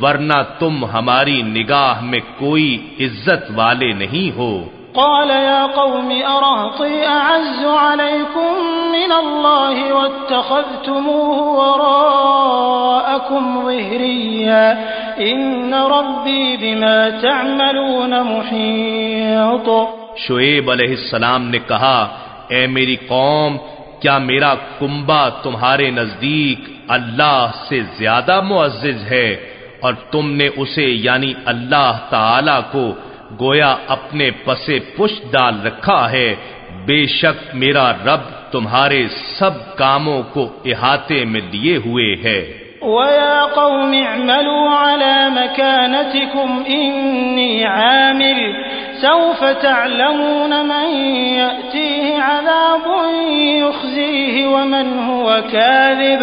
ورنہ تم ہماری نگاہ میں کوئی عزت والے نہیں ہو۔ قال يا قوم أرهطي أعز عليكم من الله واتخذتموه وراءكم ظهريا إن ربي بما تعملون محيط۔ شعیب علیہ السلام نے کہا، اے میری قوم، کیا میرا کنبہ تمہارے نزدیک اللہ سے زیادہ معزز ہے، اور تم نے اسے یعنی اللہ تعالی کو گویا اپنے پسے پشت ڈال رکھا ہے۔ بے شک میرا رب تمہارے سب کاموں کو احاطے میں لیے ہوئے ہے۔ وَيَا قَوْمِ اعْمَلُوا عَلَى مَكَانَتِكُمْ إِنِّي عَامِلٌ سَوْفَ تَعْلَمُونَ مَنْ يَأْتِيهِ عَذَابٌ يُخْزِيهِ وَمَنْ هُوَ كَاذِبٌ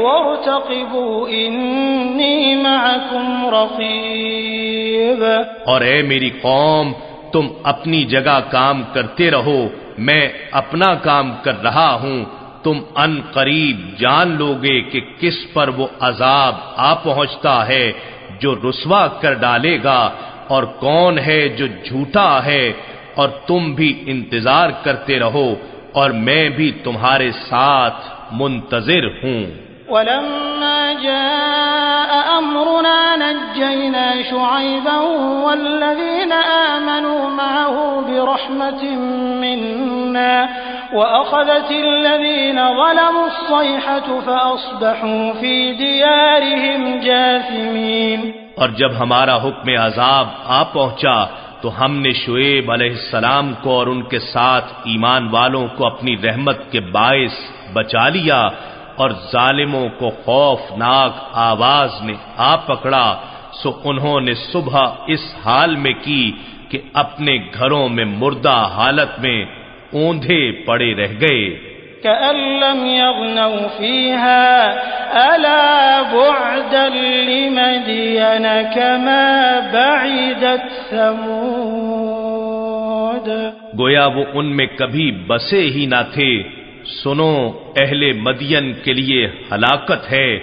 وَارْتَقِبُوا إِنِّي مَعَكُمْ رَقِيبٌ۔ اور اے میری قوم، تم اپنی جگہ کام کرتے رہو، میں اپنا کام کر رہا ہوں، تم ان قریب جان لوگے کہ کس پر وہ عذاب آ پہنچتا ہے جو رسوا کر ڈالے گا، اور کون ہے جو جھوٹا ہے، اور تم بھی انتظار کرتے رہو اور میں بھی تمہارے ساتھ منتظر ہوں۔ وَلَمَّا جَاءَ أَمْرُنَا نَجَّيْنَا شُعَيْبًا وَالَّذِينَ آمَنُوا مَعَهُ بِرَحْمَةٍ مِّنَّا وَأَخَذَتِ الَّذِينَ ظَلَمُوا الصَّيْحَةُ فَأَصْبَحُوا فِي دِيَارِهِمْ جَاثِمِينَ۔ اور جب ہمارا حکم عذاب آ پہنچا تو ہم نے شعیب علیہ السلام کو اور ان کے ساتھ ایمان والوں کو اپنی رحمت کے باعث بچا لیا، اور ظالموں کو خوفناک آواز نے آ پکڑا، سو انہوں نے صبح اس حال میں کی کہ اپنے گھروں میں مردہ حالت میں اوندھے پڑے رہ گئے۔ كأن لم يغنوا فيها ألا بعدا لمدين كما بعدت ثمود۔ گویا وہ ان میں کبھی بسے ہی نہ تھے۔ سنو، اہل مدین کے لیے ہلاکت ہے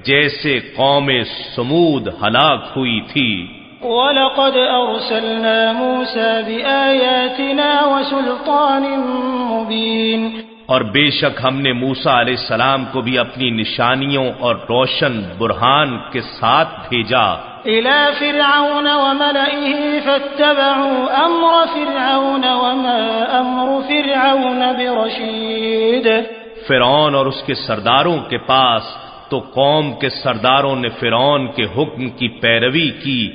جیسے قوم سمود ہلاک ہوئی تھی۔ وَلَقَدْ أَرْسَلْنَا مُوسَى بِآيَاتِنَا وَسُلْطَانٍ مُبِينٍ، اور بے شک ہم نے موسیٰ علیہ السلام کو بھی اپنی نشانیوں اور روشن برہان کے ساتھ بھیجا۔ إِلَى فِرْعَوْنَ وَمَلَئِهِ فَاتَّبَعُوا أَمْرَ فِرْعَوْنَ وَمَا أَمْرُ فِرْعَوْنَ بِرَشِيدٍ۔ فرعون اور اس کے سرداروں کے پاس تو قوم کے سرداروں نے فرعون کے حکم کی پیروی کی،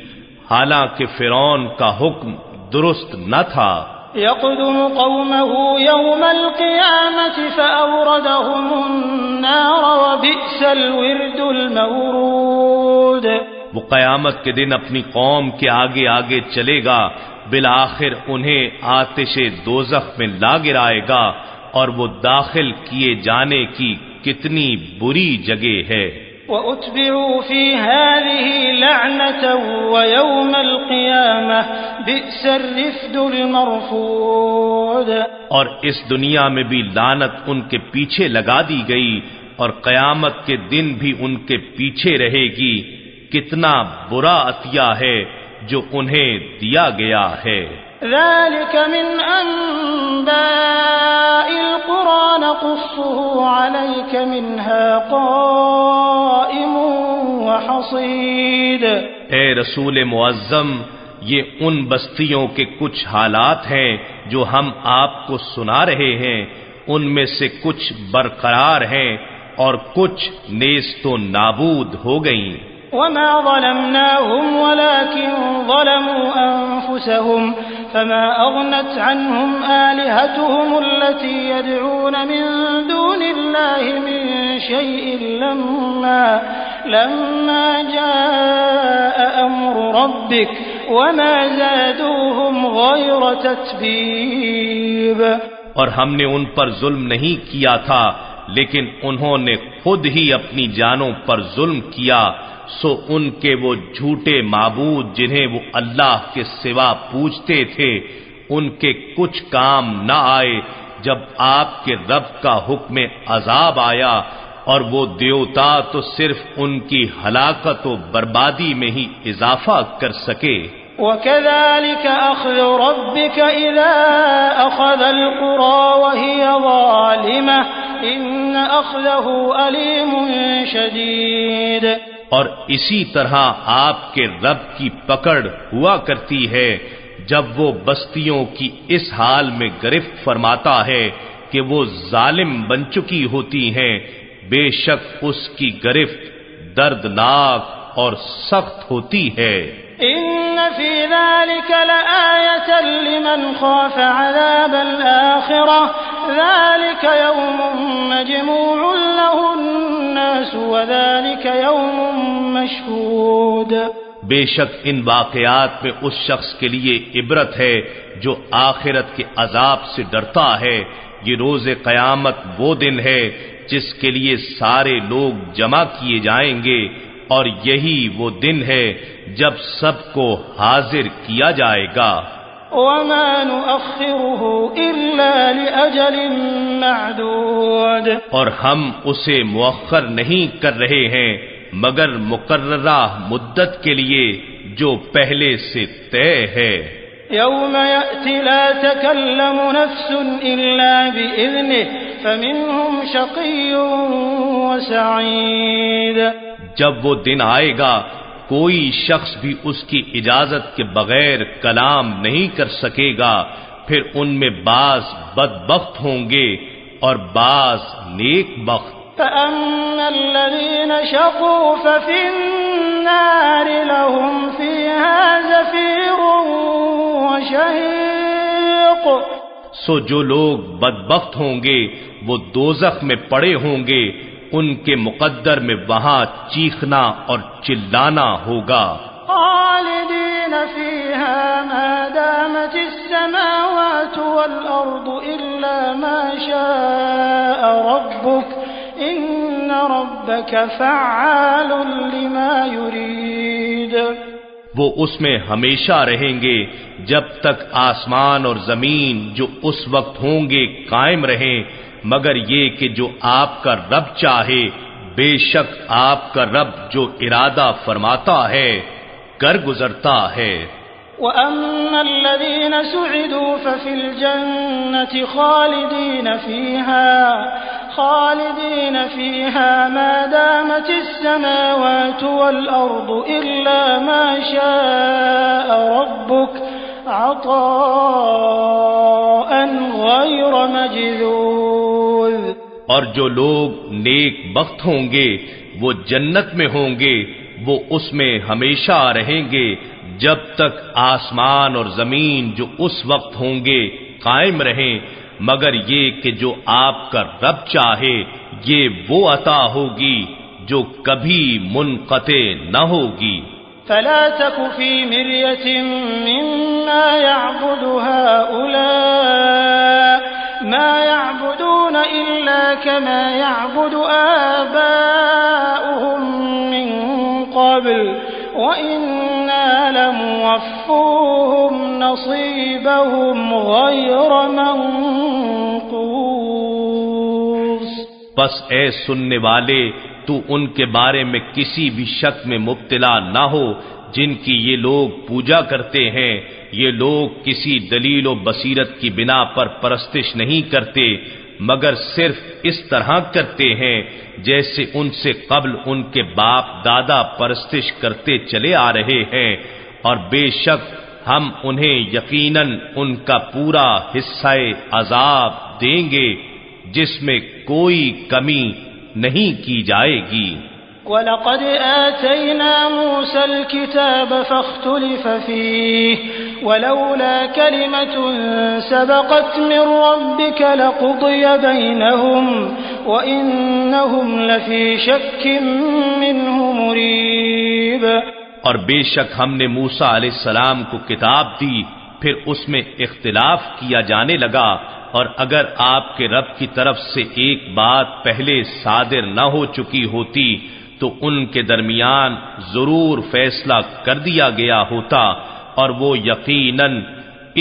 حالانکہ فرعون کا حکم درست نہ تھا۔ يقدم قومه يوم القيامة فأوردهم النار وبئس الورد المورود۔ وہ قیامت کے دن اپنی قوم کے آگے آگے چلے گا، بالآخر انہیں آتش دوزخ میں لا گرائے گا، اور وہ داخل کیے جانے کی کتنی بری جگہ ہے۔ وَأُتْبِعُوا فِي هَذِهِ لَعْنَةً وَيَوْمَ الْقِيَامَةِ بِئْسَ الرِّفْدُ الْمَرْفُودُ۔ اور اس دنیا میں بھی لعنت ان کے پیچھے لگا دی گئی، اور قیامت کے دن بھی ان کے پیچھے رہے گی۔ کتنا برا عطیہ ہے جو انہیں دیا گیا ہے۔ ذَلِكَ مِنْ أَنْبَاءِ الْقُرَى نَقُصُّهُ عَلَيْكَ مِنْهَا قَائِمٌ وَحَصِيدٌ۔ اے رسول معظم، یہ ان بستیوں کے کچھ حالات ہیں جو ہم آپ کو سنا رہے ہیں، ان میں سے کچھ برقرار ہیں اور کچھ نیست و نابود ہو گئیں۔ وما ظلمناهم ولكن ظلموا أنفسهم فما أغنت عنهم آلهتهم التي يدعون من دون الله من شيء لما جاء أمر ربك وما زادوهم غير تتبيب۔ اور ہم نے ان پر ظلم نہیں کیا تھا، لیکن انہوں نے خود ہی اپنی جانوں پر ظلم کیا، سو ان کے وہ جھوٹے معبود جنہیں وہ اللہ کے سوا پوجتے تھے، ان کے کچھ کام نہ آئے جب آپ کے رب کا حکم عذاب آیا، اور وہ دیوتا تو صرف ان کی ہلاکت و بربادی میں ہی اضافہ کر سکے۔ وَكَذَلِكَ أَخْذُ رَبِّكَ إِذَا أَخَذَ الْقُرَى وَهِيَ ظَالِمَةٌ إِنَّ أَخْذَهُ أَلِيمٌ شَدِيدٌ۔ اور اسی طرح آپ کے رب کی پکڑ ہوا کرتی ہے جب وہ بستیوں کی اس حال میں گرفت فرماتا ہے کہ وہ ظالم بن چکی ہوتی ہیں، بے شک اس کی گرفت دردناک اور سخت ہوتی ہے۔ إن في ذلك لآية لمن خاف عذاب الآخرة ذلك يوم مجموع له الناس وذلك يوم مشهود۔ بے شک ان واقعات میں اس شخص کے لیے عبرت ہے جو آخرت کے عذاب سے ڈرتا ہے۔ یہ روز قیامت وہ دن ہے جس کے لیے سارے لوگ جمع کیے جائیں گے، اور یہی وہ دن ہے جب سب کو حاضر کیا جائے گا۔ وَمَا نُؤَخِّرُهُ إِلَّا لِأَجَلٍ مَّعْدُودٍ۔ اور ہم اسے مؤخر نہیں کر رہے ہیں مگر مقررہ مدت کے لیے جو پہلے سے طے ہے۔ يَوْمَ يَأْتِ لَا تَكَلَّمُ نَفْسٌ إِلَّا بِإِذْنِهِ فَمِنْهُمْ شَقِيٌّ وَسَعِيدٌ۔ جب وہ دن آئے گا کوئی شخص بھی اس کی اجازت کے بغیر کلام نہیں کر سکے گا، پھر ان میں بعض بدبخت ہوں گے اور بعض نیک بخت۔ فَأَمَّا الَّذِينَ شَقُوا فَفِي النَّارِ لَهُمْ فِيهَا زَفِيرٌ وَشَهِيقٌ۔ سو جو لوگ بدبخت ہوں گے وہ دوزخ میں پڑے ہوں گے، ان کے مقدر میں وہاں چیخنا اور چلانا ہوگا۔ خالدین فیہا ما دامت السماوات السماوات والأرض إلا ما شاء ربك إن ربك فعال لما يريد. وہ اس میں ہمیشہ رہیں گے جب تک آسمان اور زمین جو اس وقت ہوں گے قائم رہیں، مگر یہ کہ جو آپ کا رب چاہے، بے شک آپ کا رب جو ارادہ فرماتا ہے کر گزرتا ہے. وَأَمَّا الَّذِينَ سُعِدُوا فَفِي الْجَنَّةِ خَالِدِينَ فِيهَا مَا دَامَتِ السَّمَاوَاتُ وَالْأَرْضُ إِلَّا مَا شَاءَ رَبُّكَ عَطَاءً غَيْرَ مَجْذُوذٍ. اور جو لوگ نیک بخت ہوں گے وہ جنت میں ہوں گے، وہ اس میں ہمیشہ رہیں گے جب تک آسمان اور زمین جو اس وقت ہوں گے قائم رہیں، مگر یہ کہ جو آپ کا رب چاہے یہ وہ عطا ہوگی جو کبھی منقطع نہ ہوگی. فلا تك في مرية مما يعبد هؤلاء ما يعبدون إلا كما يعبد آباؤهم من قبل وَإِنَّا لَمُوَفُّوهُمْ نَصِيبَهُمْ غَيْرَ مَنْقُوصٍ. بس اے سننے والے تو ان کے بارے میں کسی بھی شک میں مبتلا نہ ہو جن کی یہ لوگ پوجا کرتے ہیں. یہ لوگ کسی دلیل و بصیرت کی بنا پر پرستش نہیں کرتے مگر صرف اس طرح کرتے ہیں جیسے ان سے قبل ان کے باپ دادا پرستش کرتے چلے آ رہے ہیں، اور بے شک ہم انہیں یقیناً ان کا پورا حصہ عذاب دیں گے جس میں کوئی کمی نہیں کی جائے گی. وَلَقَدْ آتَيْنَا مُوسَى الْكِتَابَ فَاخْتُلِفَ فِيهِ وَلَوْلَا كَلِمَةٌ سَبَقَتْ مِنْ رَبِّكَ لَقُضِيَ بَيْنَهُمْ وَإِنَّهُمْ لَفِي شَكٍّ مِّنْهُ مُرِيبٍ. اور بے شک ہم نے موسیٰ علیہ السلام کو کتاب دی، پھر اس میں اختلاف کیا جانے لگا، اور اگر آپ کے رب کی طرف سے ایک بات پہلے صادر نہ ہو چکی ہوتی تو ان کے درمیان ضرور فیصلہ کر دیا گیا ہوتا، اور وہ یقیناً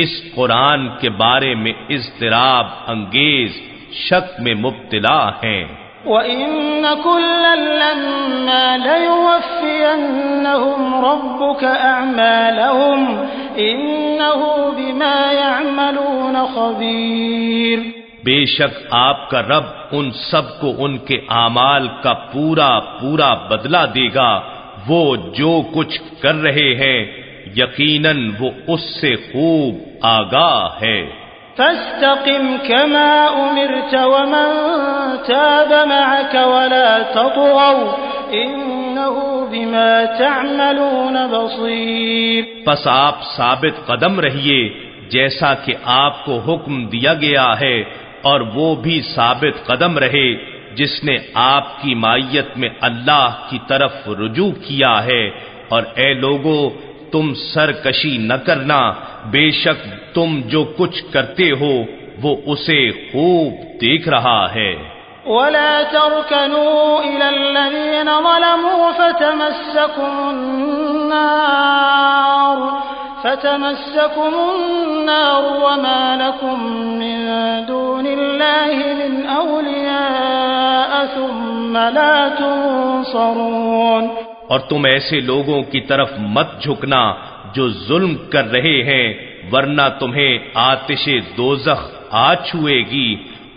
اس قرآن کے بارے میں اضطراب انگیز شک میں مبتلا ہیں. وَإِنَّ كُلًّا لَّمَّا لَيُوَفِّيَنَّهُمْ رَبُّكَ أَعْمَالَهُمْ إِنَّهُ بِمَا يَعْمَلُونَ خَبِيرٌ. بے شک آپ کا رب ان سب کو ان کے اعمال کا پورا پورا بدلہ دے گا. وہ جو کچھ کر رہے ہیں یقیناً وہ اس سے خوب آگاہ ہے. فاستقم كما أمرت ومن تاب معك ولا تطغوا إنه بما تعملون بصير. پس آپ ثابت قدم رہیے جیسا کہ آپ کو حکم دیا گیا ہے، اور وہ بھی ثابت قدم رہے جس نے آپ کی معیت میں اللہ کی طرف رجوع کیا ہے. اور اے لوگو تم سرکشی نہ کرنا، بے شک تم جو کچھ کرتے ہو وہ اسے خوب دیکھ رہا ہے. وَلَا تَرْكَنُوا إِلَى الَّذِينَ ظَلَمُوا فَتَمَسَّكُمُ النَّارُ وَمَا لَكُم مِّن دُونِ اللَّهِ مِنْ أَوْلِيَاءَ ثُمَّ لَا تُنصَرُونَ. اور تم ایسے لوگوں کی طرف مت جھکنا جو ظلم کر رہے ہیں، ورنہ تمہیں آتش دوزخ آ چھوئے گی،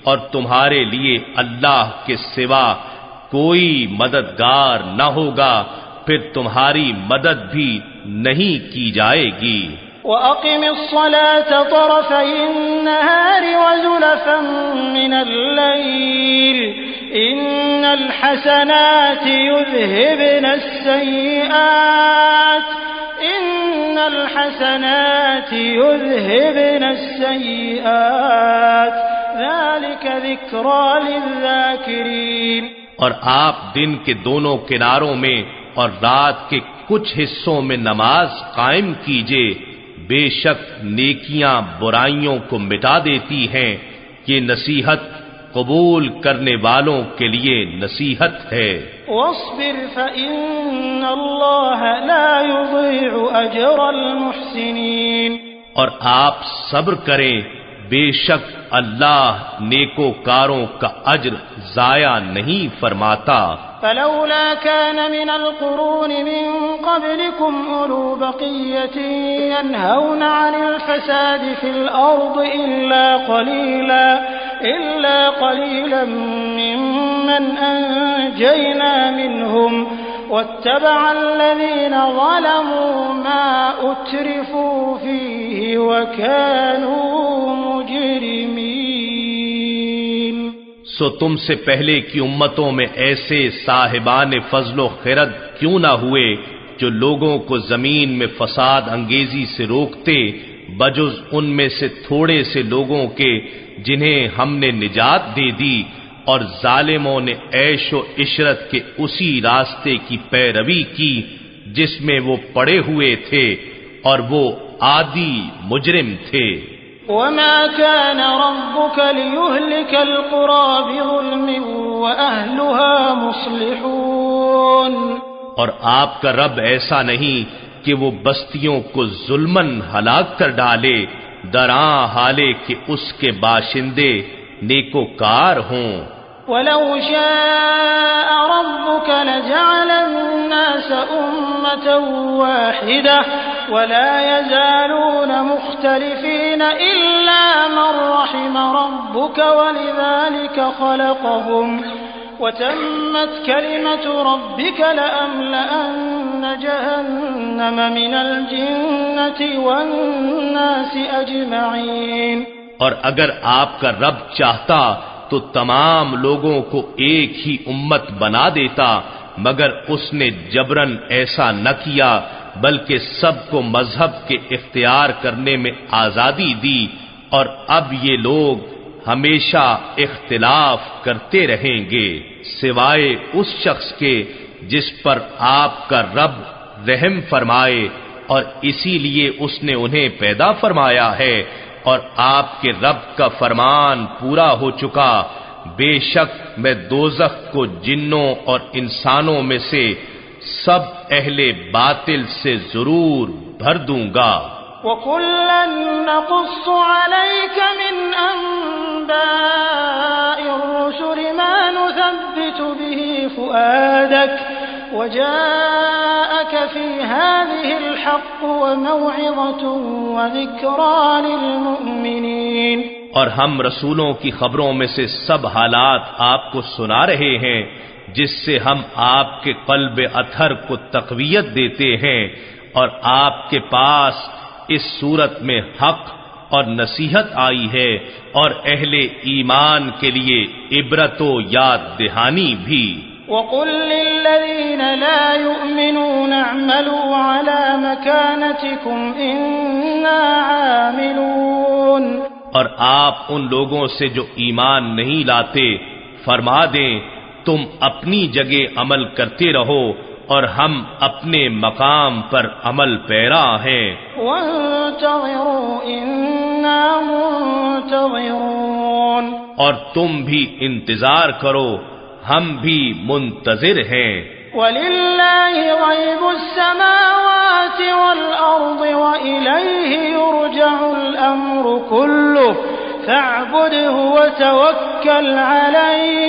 اور تمہارے لیے اللہ کے سوا کوئی مددگار نہ ہوگا، پھر تمہاری مدد بھی نہیں کی جائے گی. وَأَقِمِ الصَّلَاةَ طَرَفَيِ النَّهَارِ وَزُلَفًا مِّنَ اللَّيْلِ إِنَّ الْحَسَنَاتِ يُذْهِبْنَ السَّيِّئَاتِ ذَلِكَ ذِكْرَى لِلذَّاكِرِينَ. اور آپ دن کے دونوں کناروں میں اور رات کے کچھ حصوں میں نماز قائم کیجئے، بے شک نیکیاں برائیوں کو مٹا دیتی ہیں، یہ نصیحت قبول کرنے والوں کے لیے نصیحت ہے۔ واصبر فإن اللہ لا يضيع اجر المحسنین، اور آپ صبر کریں، بے شک اللہ نیکوکاروں کا اجر ضائع نہیں فرماتا۔ فلولا كان من القرون من قبلكم أولو بقية ينهون عن الفساد في الأرض إلا قليلا ممن أنجينا منهم واتبع الذين ظلموا ما أترفوا فيه وكانوا مجرمين۔ سو تم سے پہلے کی امتوں میں ایسے صاحبان فضل و خرد کیوں نہ ہوئے جو لوگوں کو زمین میں فساد انگیزی سے روکتے، بجز ان میں سے تھوڑے سے لوگوں کے جنہیں ہم نے نجات دے دی، اور ظالموں نے عیش و عشرت کے اسی راستے کی پیروی کی جس میں وہ پڑے ہوئے تھے، اور وہ عادی مجرم تھے۔ وما كان ربك ليهلك القرى بظلم وأهلها مصلحون، اور آپ کا رب ایسا نہیں کہ وہ بستیوں کو ظلمن ہلاک کر ڈالے، دراں حالے کہ اس کے باشندے نیکوکار ہوں۔ ولو شاء ربك لجعل الناس أمة واحدة ولا يزالون مختلفين إلا من رحم ربك ولذلك خلقهم وتمت كلمة ربك لأملأن جهنم من الجنة والناس أجمعين۔ اور اگر آپ کا رب چاہتا تو تمام لوگوں کو ایک ہی امت بنا دیتا، مگر اس نے جبرن ایسا نہ کیا، بلکہ سب کو مذہب کے اختیار کرنے میں آزادی دی، اور اب یہ لوگ ہمیشہ اختلاف کرتے رہیں گے، سوائے اس شخص کے جس پر آپ کا رب رحم فرمائے، اور اسی لیے اس نے انہیں پیدا فرمایا ہے، اور آپ کے رب کا فرمان پورا ہو چکا، بے شک میں دوزخ کو جنوں اور انسانوں میں سے سب اہل باطل سے ضرور بھر دوں گا۔ وَكُلًّا نَّقُصُّ عَلَيْكَ مِنْ أَنبَاءِ الرُّسُلِ مَا نُثَبِّتُ بِهِ فُؤَادَكَ وَجَاءَكَ فِي هَٰذِهِ الْحَقُّ وَمَوْعِظَةٌ وَذِكْرَىٰ لِلْمُؤْمِنِينَ۔ اور ہم رسولوں کی خبروں میں سے سب حالات آپ کو سنا رہے ہیں جس سے ہم آپ کے قلب اطہر کو تقویت دیتے ہیں، اور آپ کے پاس اس صورت میں حق اور نصیحت آئی ہے، اور اہل ایمان کے لیے عبرت و یاد دہانی بھی۔ وَقُل لِّلَّذِينَ لَا يُؤْمِنُونَ اعْمَلُوا عَلَىٰ مَكَانَتِكُمْ إِنَّا عَامِلُونَ، اور آپ ان لوگوں سے جو ایمان نہیں لاتے فرما دیں تم اپنی جگہ عمل کرتے رہو اور ہم اپنے مقام پر عمل پیرا ہیں۔ وَانتَظِرُوا إِنَّا مُنتَظِرُونَ، اور تم بھی انتظار کرو، ہم بھی منتظر ہیں۔ وَلِلَّهِ غَيْبُ السَّمَاوَاتِ وَالْأَرْضِ وَإِلَيْهِ يُرْجَعُ الْأَمْرُ كُلُّهُ فَاعْبُدْهُ وَتَوَكَّلْ عَلَيْهِ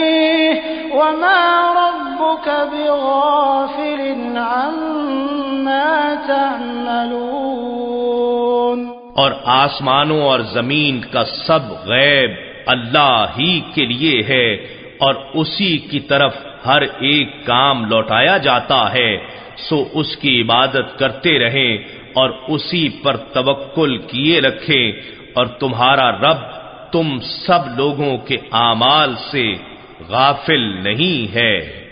وَمَا رَبُّكَ بِغَافِلٍ عَمَّا تَعْمَلُونَ۔ اور آسمانوں اور زمین کا سب غیب اللہ ہی کے لیے ہے، اور اسی کی طرف ہر ایک کام لوٹایا جاتا ہے، سو اس کی عبادت کرتے رہیں اور اسی پر توکل کیے رکھیں، اور تمہارا رب تم سب لوگوں کے اعمال سے غافل نہیں ہے۔